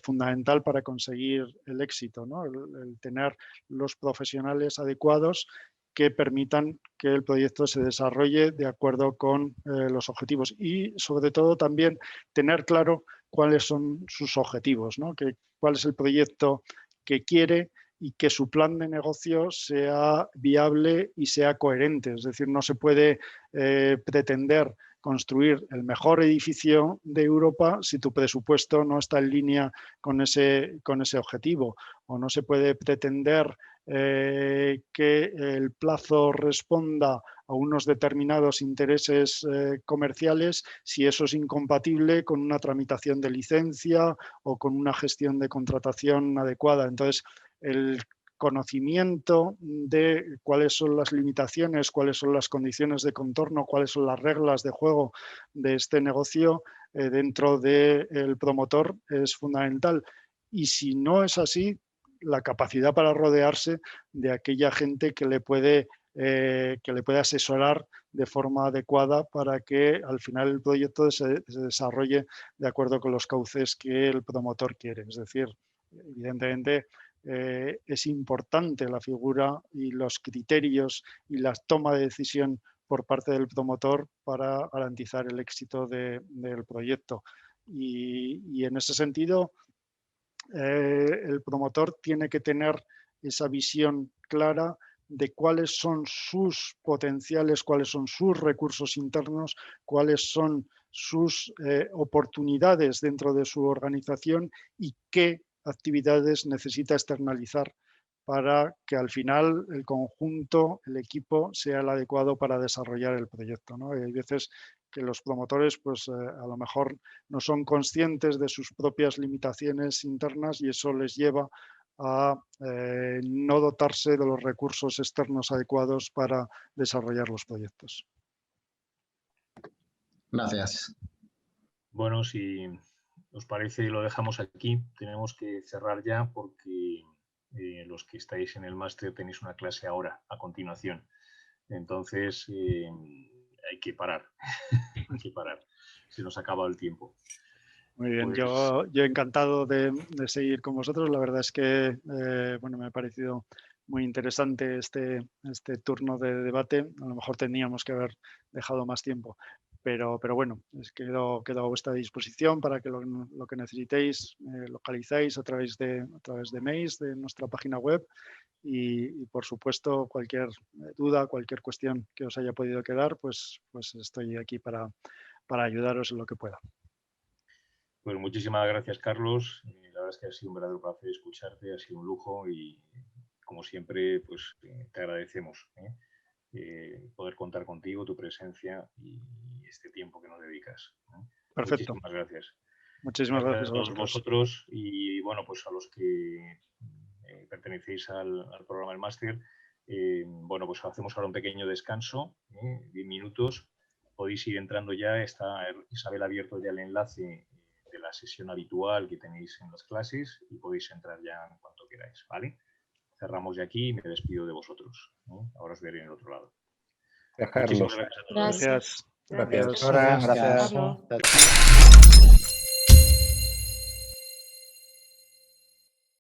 fundamental para conseguir el éxito, ¿no? El tener los profesionales adecuados que permitan que el proyecto se desarrolle de acuerdo con los objetivos y sobre todo también tener claro cuáles son sus objetivos, ¿no? Cuál es el proyecto que quiere y que su plan de negocio sea viable y sea coherente. Es decir, no se puede pretender construir el mejor edificio de Europa si tu presupuesto no está en línea con ese objetivo, o no se puede pretender que el plazo responda a unos determinados intereses comerciales si eso es incompatible con una tramitación de licencia o con una gestión de contratación adecuada. Entonces, el conocimiento de cuáles son las limitaciones, cuáles son las condiciones de contorno, cuáles son las reglas de juego de este negocio dentro del promotor es fundamental. Y si no es así, la capacidad para rodearse de aquella gente que le puede asesorar de forma adecuada para que al final el proyecto se desarrolle de acuerdo con los cauces que el promotor quiere. Es decir, evidentemente es importante la figura y los criterios y la toma de decisión por parte del promotor para garantizar el éxito del proyecto. Y en ese sentido, el promotor tiene que tener esa visión clara de cuáles son sus potenciales, cuáles son sus recursos internos, cuáles son sus oportunidades dentro de su organización y qué actividades necesita externalizar para que al final el conjunto, el equipo, sea el adecuado para desarrollar el proyecto, ¿no? Hay veces que los promotores pues, a lo mejor no son conscientes de sus propias limitaciones internas y eso les lleva a no dotarse de los recursos externos adecuados para desarrollar los proyectos. Gracias. Bueno, si os parece, lo dejamos aquí. Tenemos que cerrar ya porque los que estáis en el máster tenéis una clase ahora, a continuación. Entonces, hay que parar. Hay que parar. Se nos ha acabado el tiempo. Muy bien, Pues... yo encantado de seguir con vosotros. La verdad es que bueno, me ha parecido muy interesante este turno de debate. A lo mejor teníamos que haber dejado más tiempo. Pero bueno, quedo a vuestra disposición para que lo que necesitéis localizáis a través de mails de nuestra página web y por supuesto cualquier duda, cualquier cuestión que os haya podido quedar, pues estoy aquí para ayudaros en lo que pueda. Pues muchísimas gracias, Carlos. La verdad es que ha sido un verdadero placer escucharte, ha sido un lujo y como siempre pues te agradecemos poder contar contigo, tu presencia y este tiempo que nos dedicas. Perfecto. Muchísimas gracias. Muchísimas gracias a todos vosotros y bueno, pues a los que pertenecéis al programa del máster. Bueno, pues hacemos ahora un pequeño descanso, 10 minutos. Podéis ir entrando ya, está Isabel abierto ya el enlace de la sesión habitual que tenéis en las clases y podéis entrar ya en cuanto queráis, ¿vale? Cerramos ya aquí y me despido de vosotros, ¿no? Ahora os veré en el otro lado. Muchísimas gracias a todos. Gracias. Gracias.